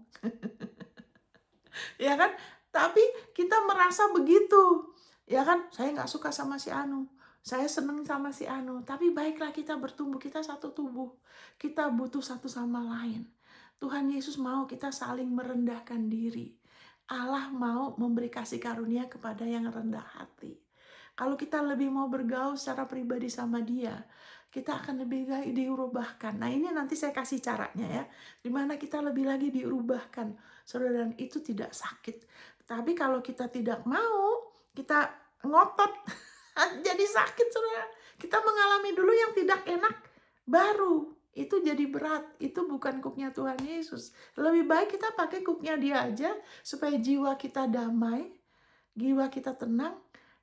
Ya kan? Tapi kita merasa begitu. Ya kan? Saya nggak suka sama si Anu. Saya seneng sama si Anu. Tapi baiklah kita bertumbuh. Kita satu tubuh. Kita butuh satu sama lain. Tuhan Yesus mau kita saling merendahkan diri. Allah mau memberi kasih karunia kepada yang rendah hati. Kalau kita lebih mau bergaul secara pribadi sama dia, kita akan lebih lagi diubahkan. Nah ini nanti saya kasih caranya ya. Dimana kita lebih lagi diubahkan. Saudara, dan itu tidak sakit. Tapi kalau kita tidak mau, kita ngotot, jadi sakit saudara. Kita mengalami dulu yang tidak enak, baru itu jadi berat. Itu bukan cooknya Tuhan Yesus. Lebih baik kita pakai cooknya dia aja, supaya jiwa kita damai, jiwa kita tenang,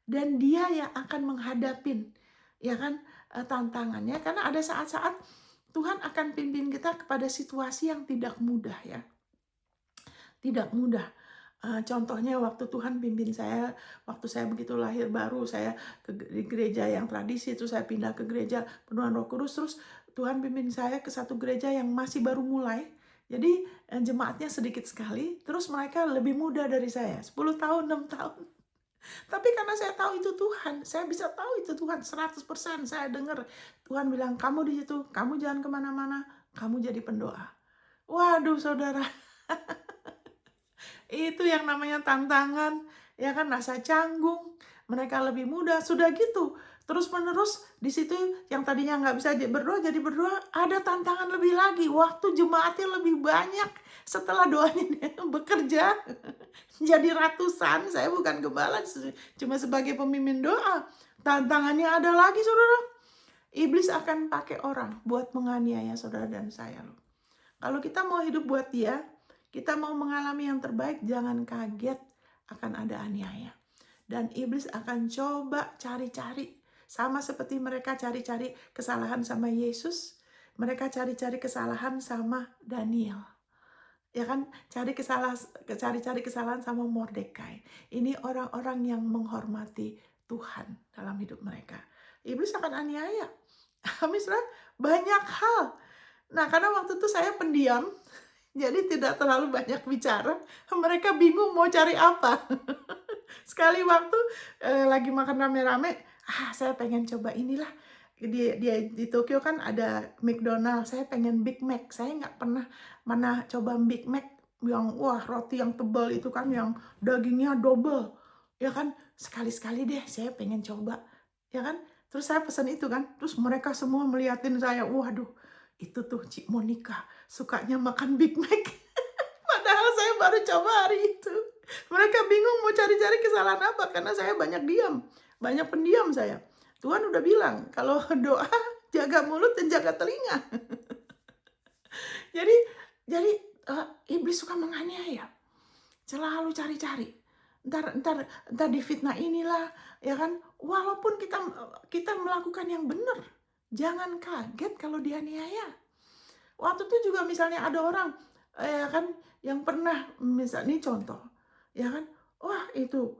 dan dia yang akan menghadapin ya kan tantangannya. Karena ada saat-saat Tuhan akan pimpin kita kepada situasi yang tidak mudah ya. Tidak mudah. Contohnya waktu Tuhan pimpin saya, waktu saya begitu lahir baru, saya ke gereja yang tradisi, terus saya pindah ke gereja penuhan Roh Kudus, terus Tuhan pimpin saya ke satu gereja yang masih baru mulai. Jadi jemaatnya sedikit sekali, terus mereka lebih muda dari saya, 10 tahun, 6 tahun. Tapi karena saya tahu itu Tuhan, saya bisa tahu itu Tuhan 100%. Saya dengar Tuhan bilang, kamu di situ, kamu jangan kemana-mana, kamu jadi pendoa. Waduh saudara, itu yang namanya tantangan, ya kan, rasa canggung. Mereka lebih muda, sudah gitu. Terus menerus di situ yang tadinya nggak bisa berdoa jadi berdoa, ada tantangan lebih lagi. Waktu jemaatnya lebih banyak setelah doanya bekerja jadi ratusan. Saya bukan gembala, cuma sebagai pemimpin doa. Tantangannya ada lagi saudara. Iblis akan pakai orang buat menganiaya saudara dan saya loh. Kalau kita mau hidup buat dia, kita mau mengalami yang terbaik, jangan kaget akan ada aniaya. Dan iblis akan coba cari-cari. Sama seperti mereka cari-cari kesalahan sama Yesus, mereka cari-cari kesalahan sama Daniel. Ya kan, cari-cari kesalahan sama Mordekai. Ini orang-orang yang menghormati Tuhan dalam hidup mereka. Iblis akan aniaya. Misalnya banyak hal. Nah, karena waktu itu saya pendiam, jadi tidak terlalu banyak bicara. Mereka bingung mau cari apa. Sekali waktu lagi makan rame-rame, saya pengen coba inilah. Di Tokyo kan ada McDonald, saya pengen Big Mac. Saya nggak pernah coba Big Mac yang wah roti yang tebal itu kan, yang dagingnya double. Ya kan, sekali-sekali deh saya pengen coba. Ya kan, terus saya pesan itu kan, terus mereka semua melihatin saya, waduh, itu tuh Cik Monica sukanya makan Big Mac. Padahal saya baru coba hari itu. Mereka bingung mau cari-cari kesalahan apa, karena saya banyak diam, banyak pendiam saya. Tuhan udah bilang, kalau doa jaga mulut dan jaga telinga. Jadi iblis suka menganiaya, selalu cari-cari. Ntar difitnah inilah, ya kan. Walaupun kita melakukan yang benar, jangan kaget kalau dianiaya. Waktu itu juga misalnya ada orang, ya kan, yang pernah, misalnya ini contoh, ya kan, wah itu,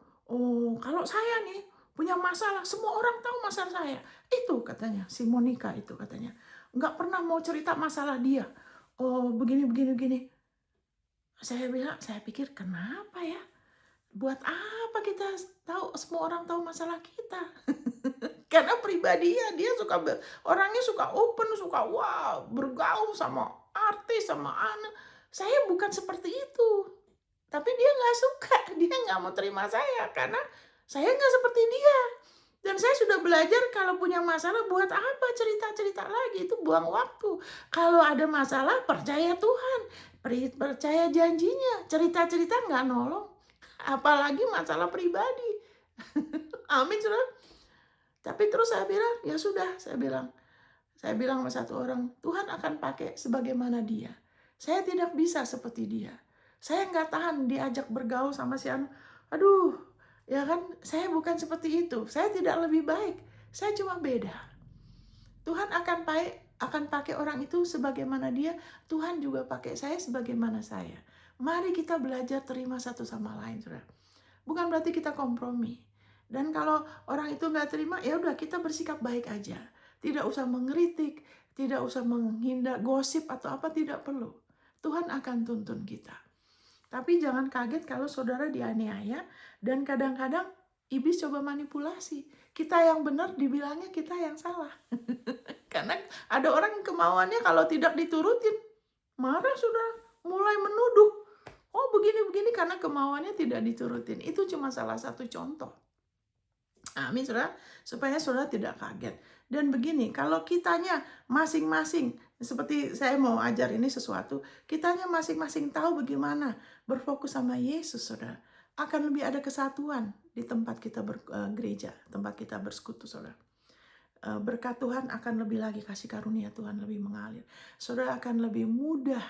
kalau saya nih punya masalah, semua orang tahu masalah saya. Itu katanya, si Monica itu katanya, nggak pernah mau cerita masalah dia. Begini. Saya pikir kenapa ya? Buat apa kita tahu, semua orang tahu masalah kita? Karena pribadinya dia orangnya suka open, suka bergaul sama artis, sama anak. Saya bukan seperti itu. Tapi dia nggak suka, dia nggak mau terima saya karena saya nggak seperti dia. Dan saya sudah belajar kalau punya masalah buat apa cerita-cerita lagi, itu buang waktu. Kalau ada masalah percaya Tuhan, percaya janjinya, cerita-cerita nggak nolong. Apalagi masalah pribadi. Amin saudara. Tapi terus saya bilang, ya sudah, saya bilang sama satu orang, Tuhan akan pakai sebagaimana dia. Saya tidak bisa seperti dia. Saya nggak tahan diajak bergaul sama si anu. Aduh, ya kan, saya bukan seperti itu. Saya tidak lebih baik. Saya cuma beda. Tuhan akan pakai orang itu sebagaimana dia. Tuhan juga pakai saya sebagaimana saya. Mari kita belajar terima satu sama lain, saudara. Bukan berarti kita kompromi. Dan kalau orang itu nggak terima, ya udah kita bersikap baik aja. Tidak usah mengkritik, tidak usah menghindar, gosip atau apa, tidak perlu. Tuhan akan tuntun kita. Tapi jangan kaget kalau saudara dianiaya dan kadang-kadang iblis coba manipulasi. Kita yang benar dibilangnya kita yang salah. Karena ada orang yang kemauannya kalau tidak diturutin, marah saudara, mulai menuduh. Oh begini-begini karena kemauannya tidak diturutin. Itu cuma salah satu contoh. Amin saudara, supaya saudara tidak kaget. Dan begini, kalau kitanya masing-masing, seperti saya mau ajar ini sesuatu, kitanya masing-masing tahu bagaimana berfokus sama Yesus saudara, akan lebih ada kesatuan di tempat kita gereja, tempat kita bersekutu saudara. Berkat Tuhan akan lebih lagi, kasih karunia Tuhan lebih mengalir. Saudara akan lebih mudah,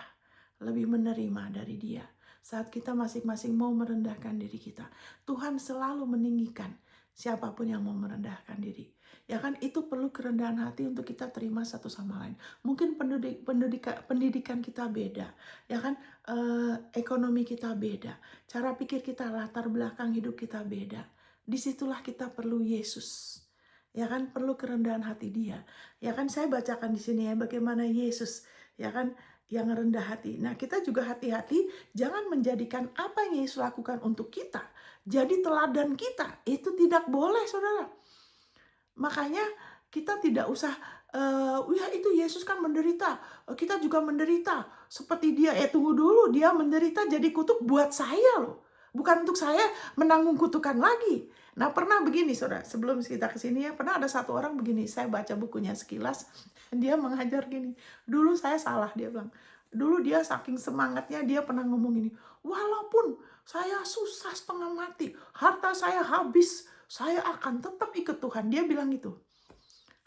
lebih menerima dari Dia. Saat kita masing-masing mau merendahkan diri kita, Tuhan selalu meninggikan siapapun yang mau merendahkan diri. Ya kan, itu perlu kerendahan hati untuk kita terima satu sama lain. Mungkin pendidikan kita beda, ya kan, ekonomi kita beda, cara pikir kita, latar belakang hidup kita beda. Disitulah kita perlu Yesus. Ya kan, perlu kerendahan hati Dia. Ya kan, saya bacakan di sini ya bagaimana Yesus, ya kan, yang rendah hati. Nah, kita juga hati-hati jangan menjadikan apa yang Yesus lakukan untuk kita jadi teladan kita. Itu tidak boleh, saudara. Makanya kita tidak usah, ya itu Yesus kan menderita, kita juga menderita seperti dia. Tunggu dulu, dia menderita jadi kutuk buat saya loh. Bukan untuk saya menanggung kutukan lagi. Nah pernah begini saudara, sebelum kita kesini ya, pernah ada satu orang begini, saya baca bukunya sekilas, dia mengajar gini, dulu saya salah, dia bilang. Dulu dia saking semangatnya, dia pernah ngomong gini, walaupun saya susah setengah mati, harta saya habis, saya akan tetap ikut Tuhan. Dia bilang gitu.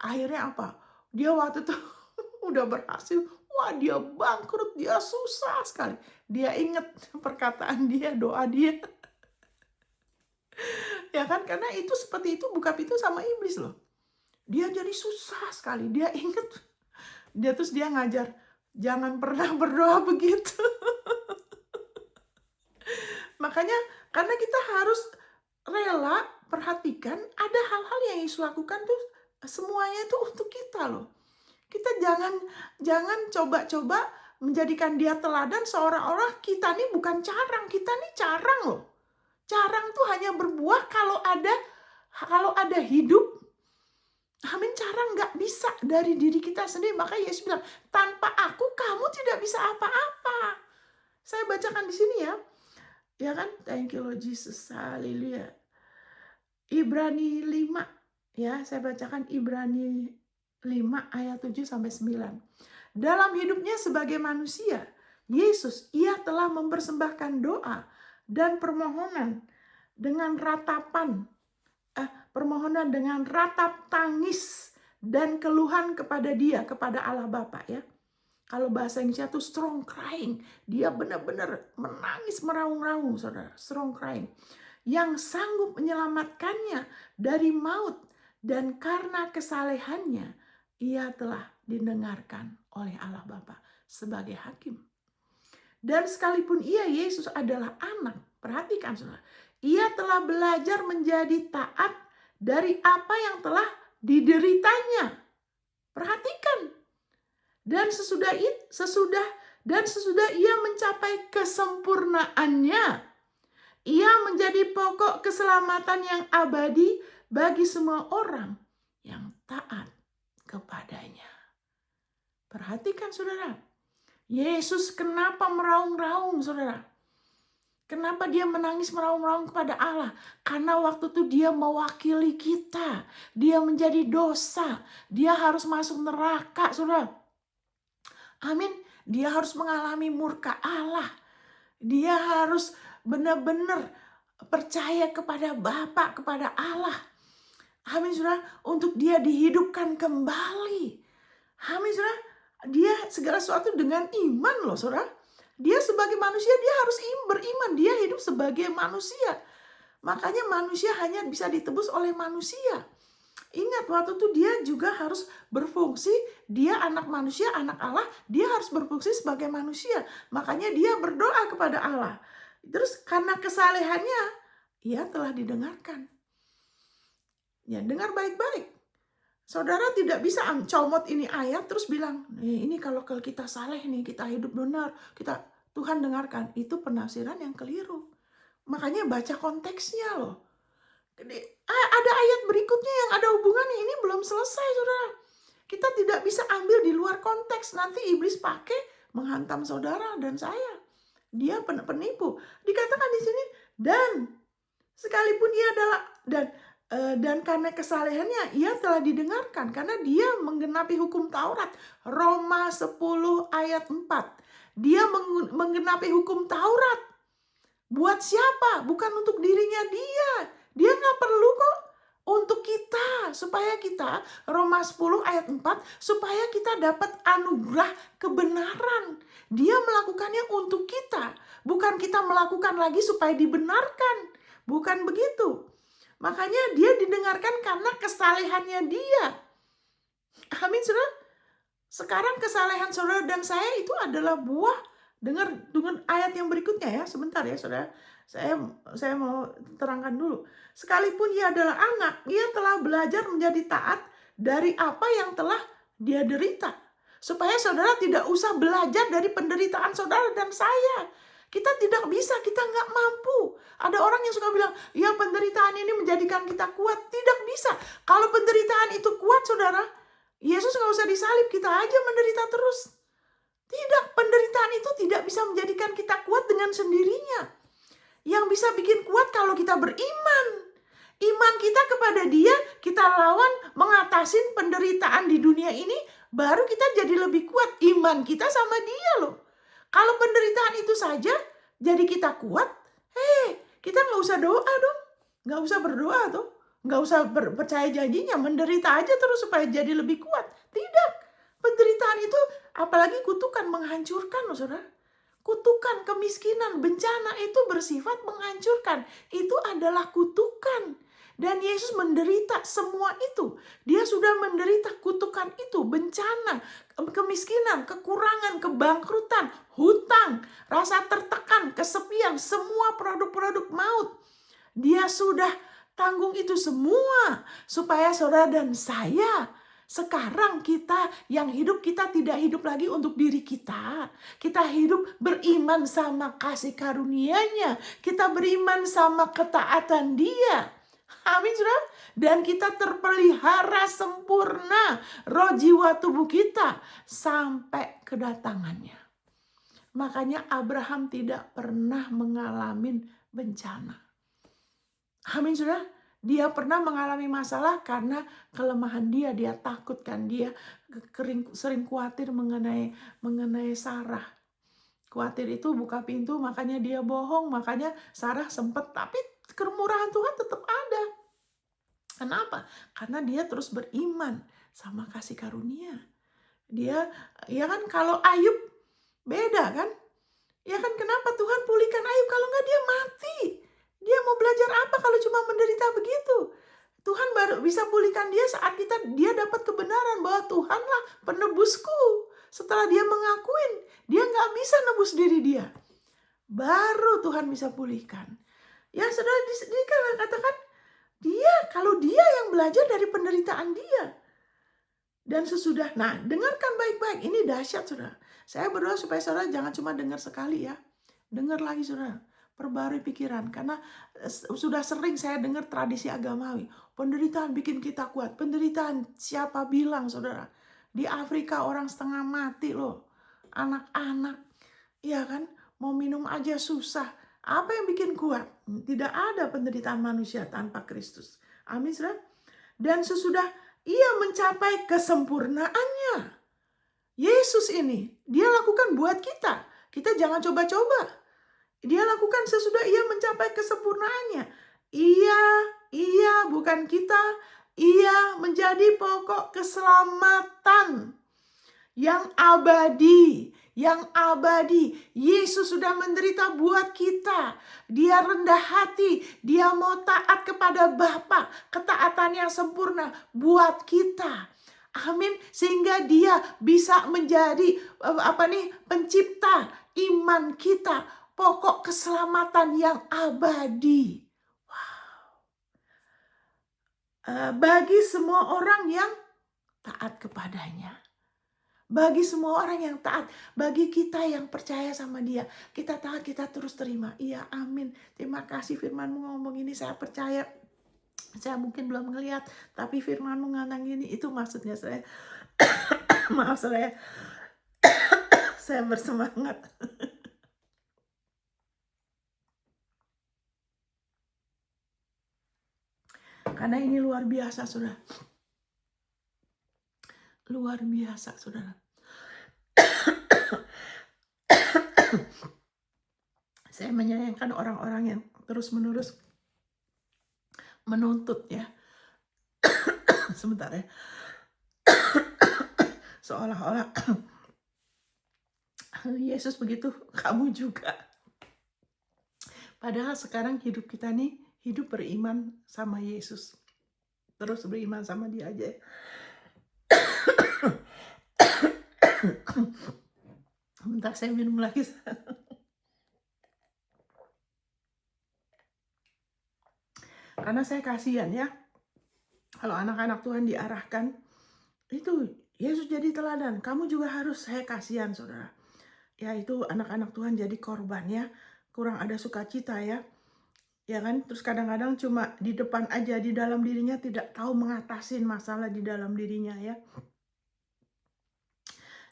Akhirnya apa? Dia waktu itu udah berhasil, wah dia bangkrut, dia susah sekali. Dia ingat perkataan dia, doa dia. Ya kan, karena itu seperti itu buka pintu sama iblis loh. Dia jadi susah sekali, dia ingat. Terus dia ngajar, jangan pernah berdoa begitu. Makanya karena kita harus rela perhatikan, ada hal-hal yang Yesus lakukan tuh semuanya itu untuk kita loh. Kita jangan coba-coba menjadikan dia teladan seolah-olah kita nih bukan carang, kita nih carang loh. Carang tuh hanya berbuah kalau ada hidup. Amin, carang nggak bisa dari diri kita sendiri. Maka Yesus bilang, tanpa aku kamu tidak bisa apa-apa. Saya bacakan di sini ya. Ya kan? Thank you Lord Jesus. Haleluya. Ibrani 5. Ya, saya bacakan Ibrani 5 ayat 7 sampai 9. Dalam hidupnya sebagai manusia, Yesus ia telah mempersembahkan doa dan permohonan dengan ratap tangis dan keluhan kepada Dia, kepada Allah Bapa ya. Kalau bahasa Indonesia itu strong crying. Dia benar-benar menangis meraung-raung, saudara. Strong crying. Yang sanggup menyelamatkannya dari maut. Dan karena kesalehannya, ia telah didengarkan oleh Allah Bapa sebagai hakim. Dan sekalipun ia, Yesus adalah anak. Perhatikan, saudara. Ia telah belajar menjadi taat dari apa yang telah dideritanya. Perhatikan. Dan sesudah ia mencapai kesempurnaannya, ia menjadi pokok keselamatan yang abadi bagi semua orang yang taat kepadanya. Perhatikan saudara, Yesus kenapa meraung-raung saudara? Kenapa dia menangis meraung-raung kepada Allah? Karena waktu itu dia mewakili kita. Dia menjadi dosa. Dia harus masuk neraka saudara. Amin. Dia harus mengalami murka Allah. Dia harus benar-benar percaya kepada Bapa, kepada Allah. Amin, saudara. Untuk dia dihidupkan kembali. Amin, saudara. Dia segala sesuatu dengan iman loh, saudara. Dia sebagai manusia, dia harus beriman. Dia hidup sebagai manusia. Makanya manusia hanya bisa ditebus oleh manusia. Ingat, waktu itu dia juga harus berfungsi, dia anak manusia, anak Allah, dia harus berfungsi sebagai manusia. Makanya dia berdoa kepada Allah. Terus karena kesalehannya, ia telah didengarkan. Ya, dengar baik-baik. Saudara tidak bisa comot ini ayat terus bilang, ini kalau kita saleh nih, kita hidup benar, Tuhan dengarkan. Itu penafsiran yang keliru. Makanya baca konteksnya loh. Ada ayat berikutnya yang ada hubungannya, ini belum selesai, saudara. Kita tidak bisa ambil di luar konteks, nanti iblis pakai menghantam saudara dan saya. Dia penipu. Dikatakan di sini, dan sekalipun ia adalah dan karena kesalehannya ia telah didengarkan karena dia menggenapi hukum Taurat. Roma 10 ayat 4. Dia menggenapi hukum Taurat. Buat siapa? Bukan untuk dirinya dia. Dia nggak perlu kok. Untuk kita, supaya kita, Roma 10 ayat 4, supaya kita dapat anugerah kebenaran. Dia melakukannya untuk kita. Bukan kita melakukan lagi supaya dibenarkan. Bukan begitu. Makanya dia didengarkan karena kesalehannya dia. Amin, saudara. Sekarang kesalehan saudara dan saya itu adalah buah. Dengar ayat yang berikutnya ya, sebentar ya saudara. Saya mau terangkan dulu. Sekalipun ia adalah anak, ia telah belajar menjadi taat dari apa yang telah dia derita. Supaya saudara tidak usah belajar dari penderitaan saudara dan saya. Kita tidak bisa, kita nggak mampu. Ada orang yang suka bilang, ya penderitaan ini menjadikan kita kuat. Tidak bisa. Kalau penderitaan itu kuat saudara, Yesus nggak usah disalib, kita aja menderita terus. Tidak, penderitaan itu tidak bisa menjadikan kita kuat dengan sendirinya. Yang bisa bikin kuat kalau kita beriman. Iman kita kepada Dia, kita lawan mengatasi penderitaan di dunia ini, baru kita jadi lebih kuat. Iman kita sama Dia loh. Kalau penderitaan itu saja jadi kita kuat, kita nggak usah doa dong. Nggak usah berdoa tuh. Nggak usah percaya janjinya, menderita aja terus supaya jadi lebih kuat. Tidak. Penderitaan itu, apalagi kutukan, menghancurkan loh saudara. Kutukan, kemiskinan, bencana itu bersifat menghancurkan. Itu adalah kutukan. Dan Yesus menderita semua itu. Dia sudah menderita kutukan itu, bencana, kemiskinan, kekurangan, kebangkrutan, hutang, rasa tertekan, kesepian, semua produk-produk maut. Dia sudah tanggung itu semua supaya saudara dan saya, sekarang kita yang hidup, kita tidak hidup lagi untuk diri kita. Kita hidup beriman sama kasih karunia-Nya. Kita beriman sama ketaatan Dia. Amin, saudara. Dan kita terpelihara sempurna roh jiwa tubuh kita sampai kedatangannya. Makanya Abraham tidak pernah mengalami bencana. Amin, saudara. Dia pernah mengalami masalah karena kelemahan dia takut kan, dia sering khawatir mengenai Sarah. Khawatir itu buka pintu, makanya dia bohong, makanya Sarah sempat, tapi kemurahan Tuhan tetap ada. Kenapa? Karena dia terus beriman sama kasih karunia. Dia, ya kan, kalau Ayub beda kan? Ya kan, kenapa Tuhan pulihkan Ayub? Kalau nggak dia mati. Dia mau belajar apa kalau cuma menderita begitu? Tuhan baru bisa pulihkan dia saat dia dapat kebenaran bahwa Tuhanlah penebusku. Setelah dia mengakuin, dia nggak bisa nebus diri dia. Baru Tuhan bisa pulihkan. Ya, saudara, dikatakan kalau dia yang belajar dari penderitaan dia. Dan sesudah, dengarkan baik-baik, ini dahsyat saudara. Saya berdoa supaya saudara jangan cuma dengar sekali ya. Dengar lagi saudara, perbarui pikiran. Karena sudah sering saya dengar tradisi agamawi. Penderitaan bikin kita kuat. Penderitaan, siapa bilang saudara? Di Afrika orang setengah mati loh. Anak-anak, ya kan, mau minum aja susah. Apa yang bikin kuat? Tidak ada penderitaan manusia tanpa Kristus. Amin, saudara. Dan sesudah ia mencapai kesempurnaannya. Yesus ini, dia lakukan buat kita. Kita jangan coba-coba. Dia lakukan sesudah ia mencapai kesempurnaannya. Ia bukan kita. Ia menjadi pokok keselamatan yang abadi. Yang abadi. Yesus sudah menderita buat kita. Dia rendah hati. Dia mau taat kepada Bapa. Ketaatan yang sempurna buat kita. Amin. Sehingga dia bisa menjadi pencipta iman kita. Pokok keselamatan yang abadi. Wow. bagi semua orang yang taat kepadanya. Bagi semua orang yang taat, bagi kita yang percaya sama dia, kita taat, kita terus terima. Iya, amin. Terima kasih firman-Mu ngomong ini, saya percaya. Saya mungkin belum ngelihat, tapi firman-Mu ngomong gini, itu maksudnya saya. Maaf saya bersemangat. Karena ini luar biasa, saudara. Luar biasa, saudara. Saya menyayangkan orang-orang yang terus-menerus menuntut ya. Sebentar ya. Seolah-olah Yesus begitu, kamu juga. Padahal sekarang hidup kita nih, hidup beriman sama Yesus. Terus beriman sama dia aja. Bentar, saya minum lagi. Karena saya kasihan ya, kalau anak-anak Tuhan diarahkan, itu Yesus jadi teladan. Kamu juga harus, saya kasihan saudara. Ya itu anak-anak Tuhan jadi korban ya, kurang ada sukacita ya. Ya kan, terus kadang-kadang cuma di depan aja, di dalam dirinya tidak tahu mengatasin masalah di dalam dirinya ya.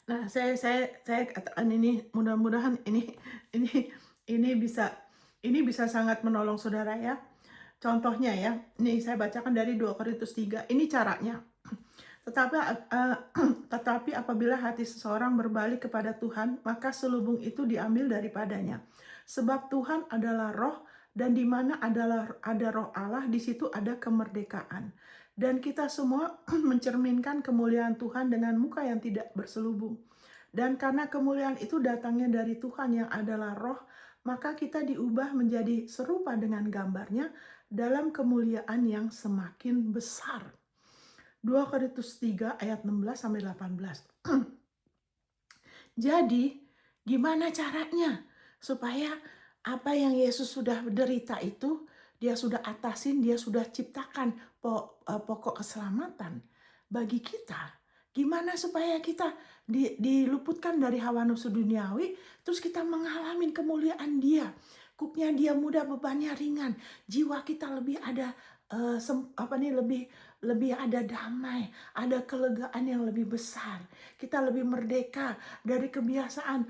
Nah, saya katakan ini, mudah-mudahan ini bisa sangat menolong saudara ya. Contohnya ya, ini saya bacakan dari 2 Korintus 3. Ini caranya. Tetapi apabila hati seseorang berbalik kepada Tuhan, maka selubung itu diambil daripadanya. Sebab Tuhan adalah roh, dan di mana ada roh Allah, di situ ada kemerdekaan. Dan kita semua mencerminkan kemuliaan Tuhan dengan muka yang tidak berselubung. Dan karena kemuliaan itu datangnya dari Tuhan yang adalah roh, maka kita diubah menjadi serupa dengan gambarnya dalam kemuliaan yang semakin besar. 2 Korintus 3 ayat 16-18. Jadi, gimana caranya supaya apa yang Yesus sudah derita itu, dia sudah atasin, dia sudah ciptakan pokok keselamatan bagi kita. Gimana supaya kita diluputkan dari hawa nafsu duniawi, terus kita mengalami kemuliaan dia. Kuknya dia mudah, bebannya ringan. Jiwa kita lebih ada lebih ada damai, ada kelegaan yang lebih besar. Kita lebih merdeka dari kebiasaan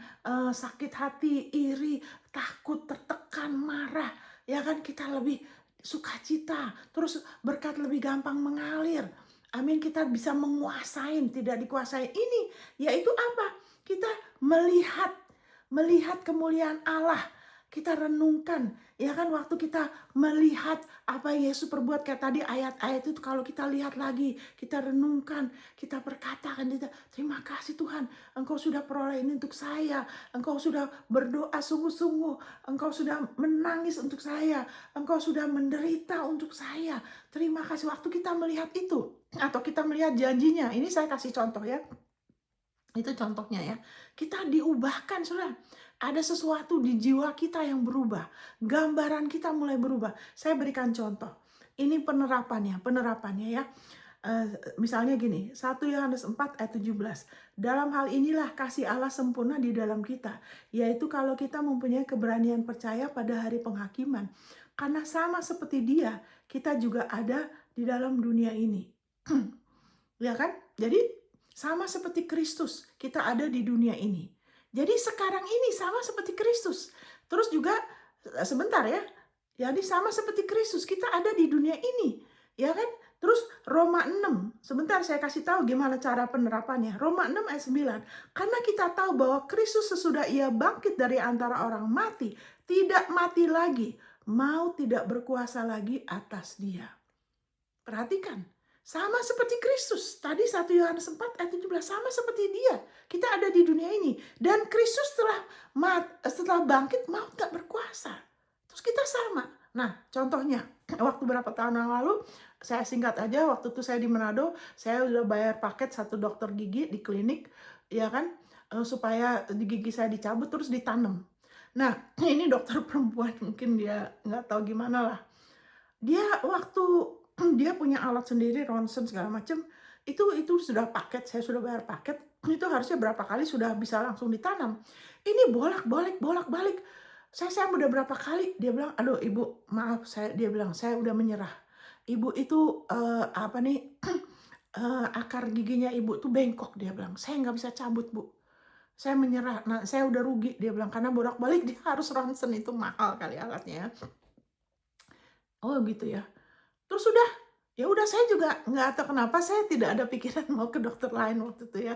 sakit hati, iri, takut, tertekan, marah. Ya kan, kita lebih sukacita, terus berkat lebih gampang mengalir. Amin, kita bisa menguasai, tidak dikuasai. Ini yaitu apa? Kita melihat kemuliaan Allah. Kita renungkan, ya kan, waktu kita melihat apa Yesus perbuat, kayak tadi ayat-ayat itu, kalau kita lihat lagi, kita renungkan, kita berkatakan, terima kasih Tuhan, Engkau sudah peroleh ini untuk saya, Engkau sudah berdoa sungguh-sungguh, Engkau sudah menangis untuk saya, Engkau sudah menderita untuk saya. Terima kasih. Waktu kita melihat itu, atau kita melihat janjinya, ini saya kasih contoh ya, itu contohnya ya, kita diubahkan saudara. Ada sesuatu di jiwa kita yang berubah, gambaran kita mulai berubah. Saya berikan contoh, ini penerapannya ya. Misalnya gini, 1 Yohanes 4 ayat 17. Dalam hal inilah kasih Allah sempurna di dalam kita, yaitu kalau kita mempunyai keberanian percaya pada hari penghakiman. Karena sama seperti Dia, kita juga ada di dalam dunia ini. Ya kan? Jadi sama seperti Kristus, kita ada di dunia ini. Jadi sekarang ini sama seperti Kristus. Terus juga sebentar ya. Jadi sama seperti Kristus, kita ada di dunia ini. Ya kan? Terus Roma 6, sebentar saya kasih tahu gimana cara penerapannya. Roma 6 ayat 9. Karena kita tahu bahwa Kristus sesudah ia bangkit dari antara orang mati, tidak mati lagi, mau tidak berkuasa lagi atas dia. Perhatikan, sama seperti Kristus. Tadi 1 Yohanes 4 ayat 17, sama seperti dia. Kita ada di dunia ini. Dan Kristus setelah bangkit mau tak berkuasa. Terus kita sama. Nah, contohnya, waktu berapa tahun yang lalu, saya singkat aja, waktu itu saya di Manado, saya udah bayar paket 1 dokter gigi di klinik, ya kan, supaya gigi saya dicabut terus ditanam. Nah, ini dokter perempuan, mungkin dia nggak tahu gimana lah. Dia waktu dia punya alat sendiri, ronsen segala macam. Itu sudah paket, saya sudah bayar paket. Itu harusnya berapa kali sudah bisa langsung ditanam. Ini bolak-balik, bolak-balik. Saya udah berapa kali, dia bilang, aduh ibu maaf, dia bilang saya udah menyerah. Ibu itu apa nih, akar giginya ibu tuh bengkok, dia bilang. Saya nggak bisa cabut bu. Saya menyerah. Nah saya udah rugi, dia bilang, karena bolak-balik dia harus ronsen, itu mahal kali alatnya. Oh gitu ya. Terus ya udah saya juga nggak tahu kenapa saya tidak ada pikiran mau ke dokter lain waktu itu ya.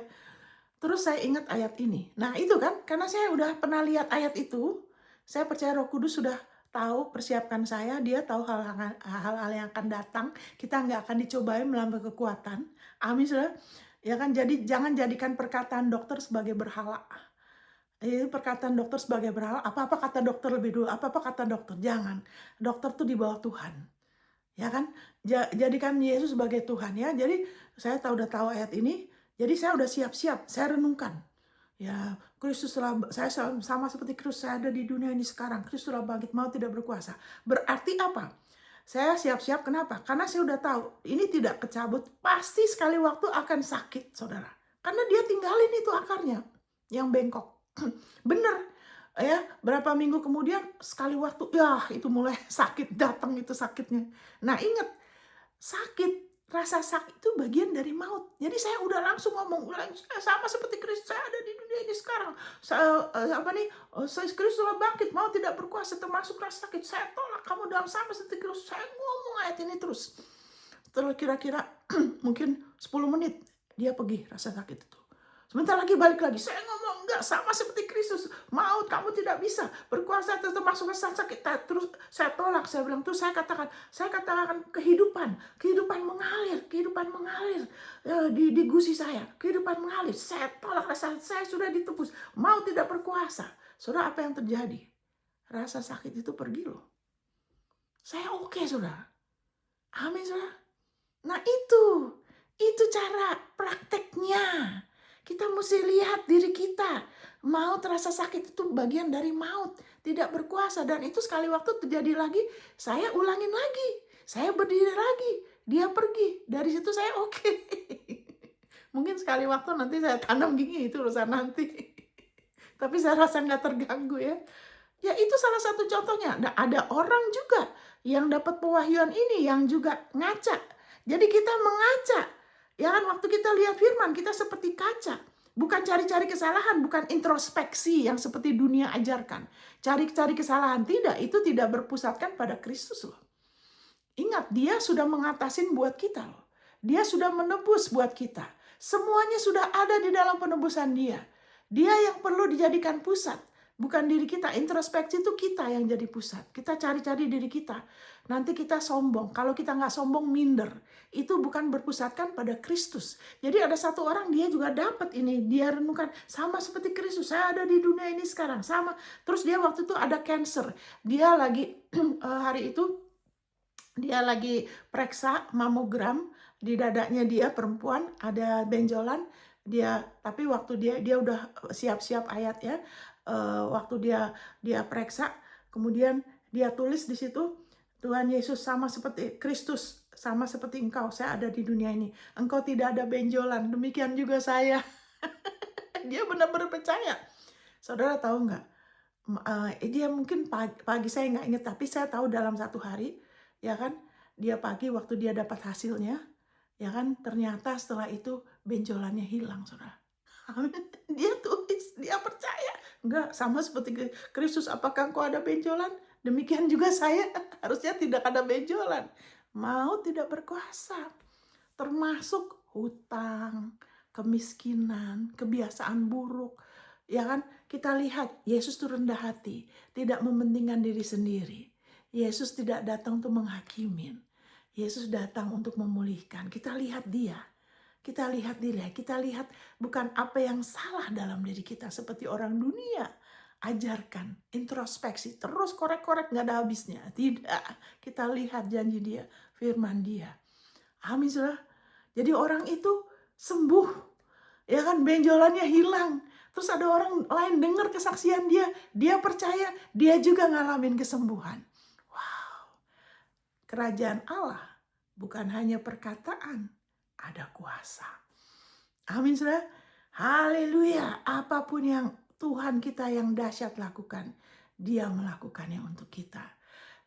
Terus saya ingat ayat ini. Nah itu kan, karena saya udah pernah lihat ayat itu, saya percaya Roh Kudus sudah tahu persiapkan saya, dia tahu hal-hal yang akan datang, kita nggak akan dicobai melampaui kekuatan. Amin saudara. Ya kan, jadi jangan jadikan perkataan dokter sebagai berhala. Perkataan dokter sebagai berhala, apa-apa kata dokter lebih dulu, apa-apa kata dokter, jangan. Dokter tuh di bawah Tuhan. Ya kan, jadikan Yesus sebagai Tuhan ya. Jadi saya udah tahu ayat ini, jadi saya udah siap-siap, saya renungkan. Ya, Kristus telah, saya sama seperti Kristus, saya ada di dunia ini sekarang. Kristus telah bangkit, mau tidak berkuasa. Berarti apa? Saya siap-siap, kenapa? Karena saya udah tahu, ini tidak kecabut, pasti sekali waktu akan sakit, saudara. Karena dia tinggalin itu akarnya, yang bengkok. Bener, ya berapa minggu kemudian sekali waktu, ya itu mulai sakit, datang itu sakitnya. Nah ingat, rasa sakit itu bagian dari maut. Jadi saya udah langsung ngomong, sama seperti Kristus, saya ada di dunia ini sekarang. Saya Kristus telah bangkit, mau tidak berkuasa, termasuk rasa sakit. Saya tolak kamu dalam sama seperti Kristus. Saya ngomong ayat ini terus. Setelah kira-kira mungkin 10 menit, dia pergi rasa sakit itu. Sebentar lagi balik lagi, saya ngomong enggak, sama seperti Kristus, maut kamu tidak bisa berkuasa termasuk rasa sakit. Terus saya tolak, saya bilang, terus saya katakan kehidupan mengalir di gusi saya, kehidupan mengalir. Saya tolak, rasa saya sudah ditebus, mau tidak berkuasa. Saudara, apa yang terjadi? Rasa sakit itu pergi loh. Saya oke, saudara. Amin, saudara. Nah itu cara prakteknya. Kita mesti lihat diri kita. Maut, rasa sakit itu bagian dari maut. Tidak berkuasa. Dan itu sekali waktu terjadi lagi, saya ulangin lagi. Saya berdiri lagi. Dia pergi. Dari situ saya oke. Mungkin sekali waktu nanti saya tanam gigi, itu urusan nanti. Tapi saya rasa nggak terganggu ya. Ya itu salah satu contohnya. Nah, ada orang juga yang dapat pewahyuan ini, yang juga ngaca. Jadi kita mengaca. Ya kan, waktu kita lihat firman, kita seperti kaca. Bukan cari-cari kesalahan, bukan introspeksi yang seperti dunia ajarkan. Cari-cari kesalahan, tidak. Itu tidak berpusatkan pada Kristus loh. Ingat, dia sudah mengatasin buat kita loh. Dia sudah menebus buat kita. Semuanya sudah ada di dalam penebusan dia. Dia yang perlu dijadikan pusat. Bukan diri kita. Introspeksi itu kita yang jadi pusat. Kita cari-cari diri kita. Nanti kita sombong. Kalau kita nggak sombong, minder. Itu bukan berpusatkan pada Kristus. Jadi ada satu orang, dia juga dapat ini. Dia renungkan, sama seperti Kristus. Saya ada di dunia ini sekarang. Sama. Terus dia waktu itu ada cancer. Dia lagi hari itu, dia lagi periksa mamogram. Di dadanya dia, perempuan, ada benjolan. Tapi waktu dia udah siap-siap ayat ya. Waktu dia periksa, kemudian dia tulis di situ, Tuhan Yesus, sama seperti Kristus, sama seperti engkau, saya ada di dunia ini, engkau tidak ada benjolan, demikian juga saya. Dia benar-benar percaya. Saudara tahu nggak, dia mungkin pagi saya nggak ingat, tapi saya tahu dalam satu hari, ya kan, dia pagi waktu dia dapat hasilnya, ya kan, ternyata setelah itu benjolannya hilang, saudara. Dia tulis, dia percaya. Enggak, sama seperti Kristus, apakah engkau ada benjolan? Demikian juga saya, harusnya tidak ada benjolan. Mau tidak berkuasa. Termasuk hutang, kemiskinan, kebiasaan buruk. Ya kan, kita lihat Yesus itu rendah hati, tidak mementingkan diri sendiri. Yesus tidak datang untuk menghakimin. Yesus datang untuk memulihkan. Kita lihat dia. Kita lihat bukan apa yang salah dalam diri kita seperti orang dunia ajarkan, introspeksi, terus korek-korek nggak ada habisnya. Tidak, kita lihat janji dia, firman dia. Amin, saudara. Jadi orang itu sembuh, ya kan, benjolannya hilang. Terus ada orang lain dengar kesaksian dia percaya, dia juga ngalamin kesembuhan. Wow, kerajaan Allah bukan hanya perkataan, ada kuasa. Amin, saudara. Haleluya. Apapun yang Tuhan kita yang dahsyat lakukan, Dia melakukannya untuk kita.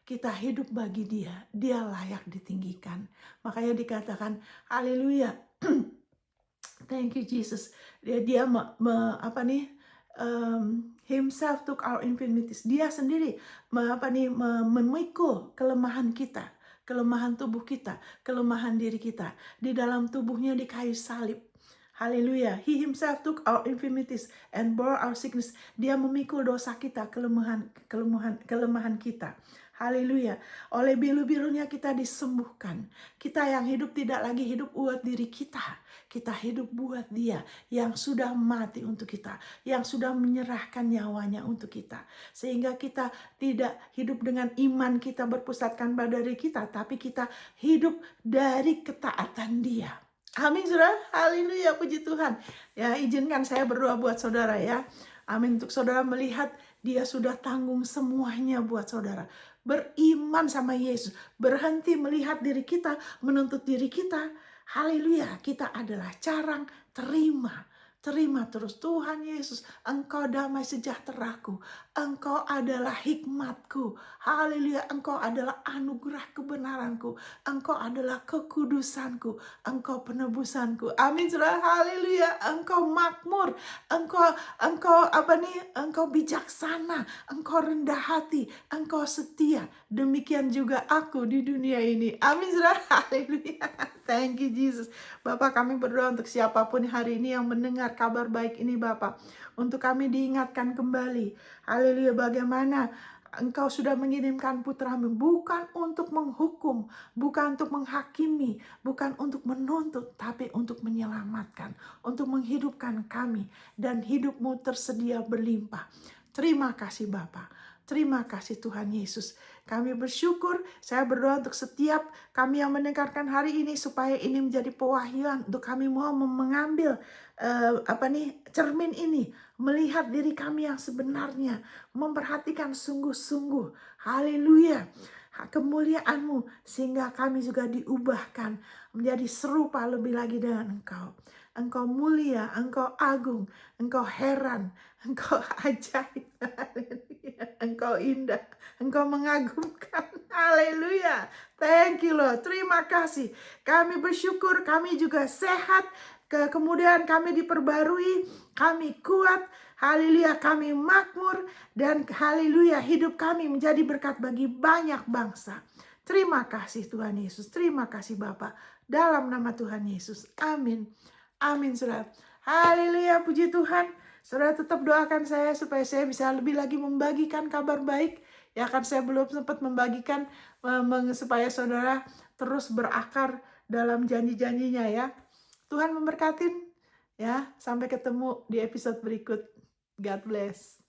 Kita hidup bagi Dia, Dia layak ditinggikan. Makanya dikatakan, haleluya. Thank you Jesus. Dia himself took our infirmities. Dia sendiri memikul kelemahan kita, kelemahan tubuh kita, kelemahan diri kita di dalam tubuhnya di kayu salib. Haleluya. He himself took our infirmities and bore our sickness. Dia memikul dosa kita, kelemahan kita. Haleluya. Oleh bilu-bilunya kita disembuhkan. Kita yang hidup tidak lagi hidup buat diri kita. Kita hidup buat Dia yang sudah mati untuk kita, yang sudah menyerahkan nyawanya untuk kita. Sehingga kita tidak hidup dengan iman kita berpusatkan pada diri kita, tapi kita hidup dari ketaatan Dia. Amin, saudara. Haleluya, puji Tuhan. Ya, izinkan saya berdoa buat saudara ya. Amin, untuk saudara melihat Dia sudah tanggung semuanya buat saudara. Beriman sama Yesus, berhenti melihat diri kita, menuntut diri kita. Haleluya, kita adalah carang, terima terus. Tuhan Yesus, Engkau damai sejahteraku, Engkau adalah hikmatku. Haleluya, Engkau adalah anugerah kebenaranku, Engkau adalah kekudusanku, Engkau penebusanku. Amin, saudara. Haleluya, Engkau makmur, Engkau bijaksana, Engkau rendah hati, Engkau setia. Demikian juga aku di dunia ini. Amin, saudara. Haleluya. Thank you Jesus. Bapak, kami berdoa untuk siapapun hari ini yang mendengar kabar baik ini, Bapak. Untuk kami diingatkan kembali. Haleluya, bagaimana Engkau sudah mengirimkan putra-Mu bukan untuk menghukum, bukan untuk menghakimi, bukan untuk menuntut, tapi untuk menyelamatkan, untuk menghidupkan kami, dan hidup-Mu tersedia berlimpah. Terima kasih Bapa. Terima kasih Tuhan Yesus. Kami bersyukur, saya berdoa untuk setiap kami yang mendengarkan hari ini, supaya ini menjadi pewahyuan untuk kami mau mengambil cermin ini, melihat diri kami yang sebenarnya, memperhatikan sungguh-sungguh. Haleluya. Kemuliaan-Mu, sehingga kami juga diubahkan menjadi serupa lebih lagi dengan Engkau. Engkau mulia, Engkau agung, Engkau heran, Engkau ajaib. Engkau indah, Engkau mengagumkan. Haleluya. Thank you Lord. Terima kasih. Kami bersyukur, kami juga sehat. Kemudian kami diperbarui, kami kuat. Haleluya, kami makmur. Dan haleluya, hidup kami menjadi berkat bagi banyak bangsa. Terima kasih Tuhan Yesus. Terima kasih Bapa. Dalam nama Tuhan Yesus. Amin. Amin, saudara. Haleluya, puji Tuhan. Saudara tetap doakan saya supaya saya bisa lebih lagi membagikan kabar baik. Ya kan, saya belum sempat membagikan supaya saudara terus berakar dalam janji-janjinya ya. Tuhan memberkatin ya. Sampai ketemu di episode berikut. God bless.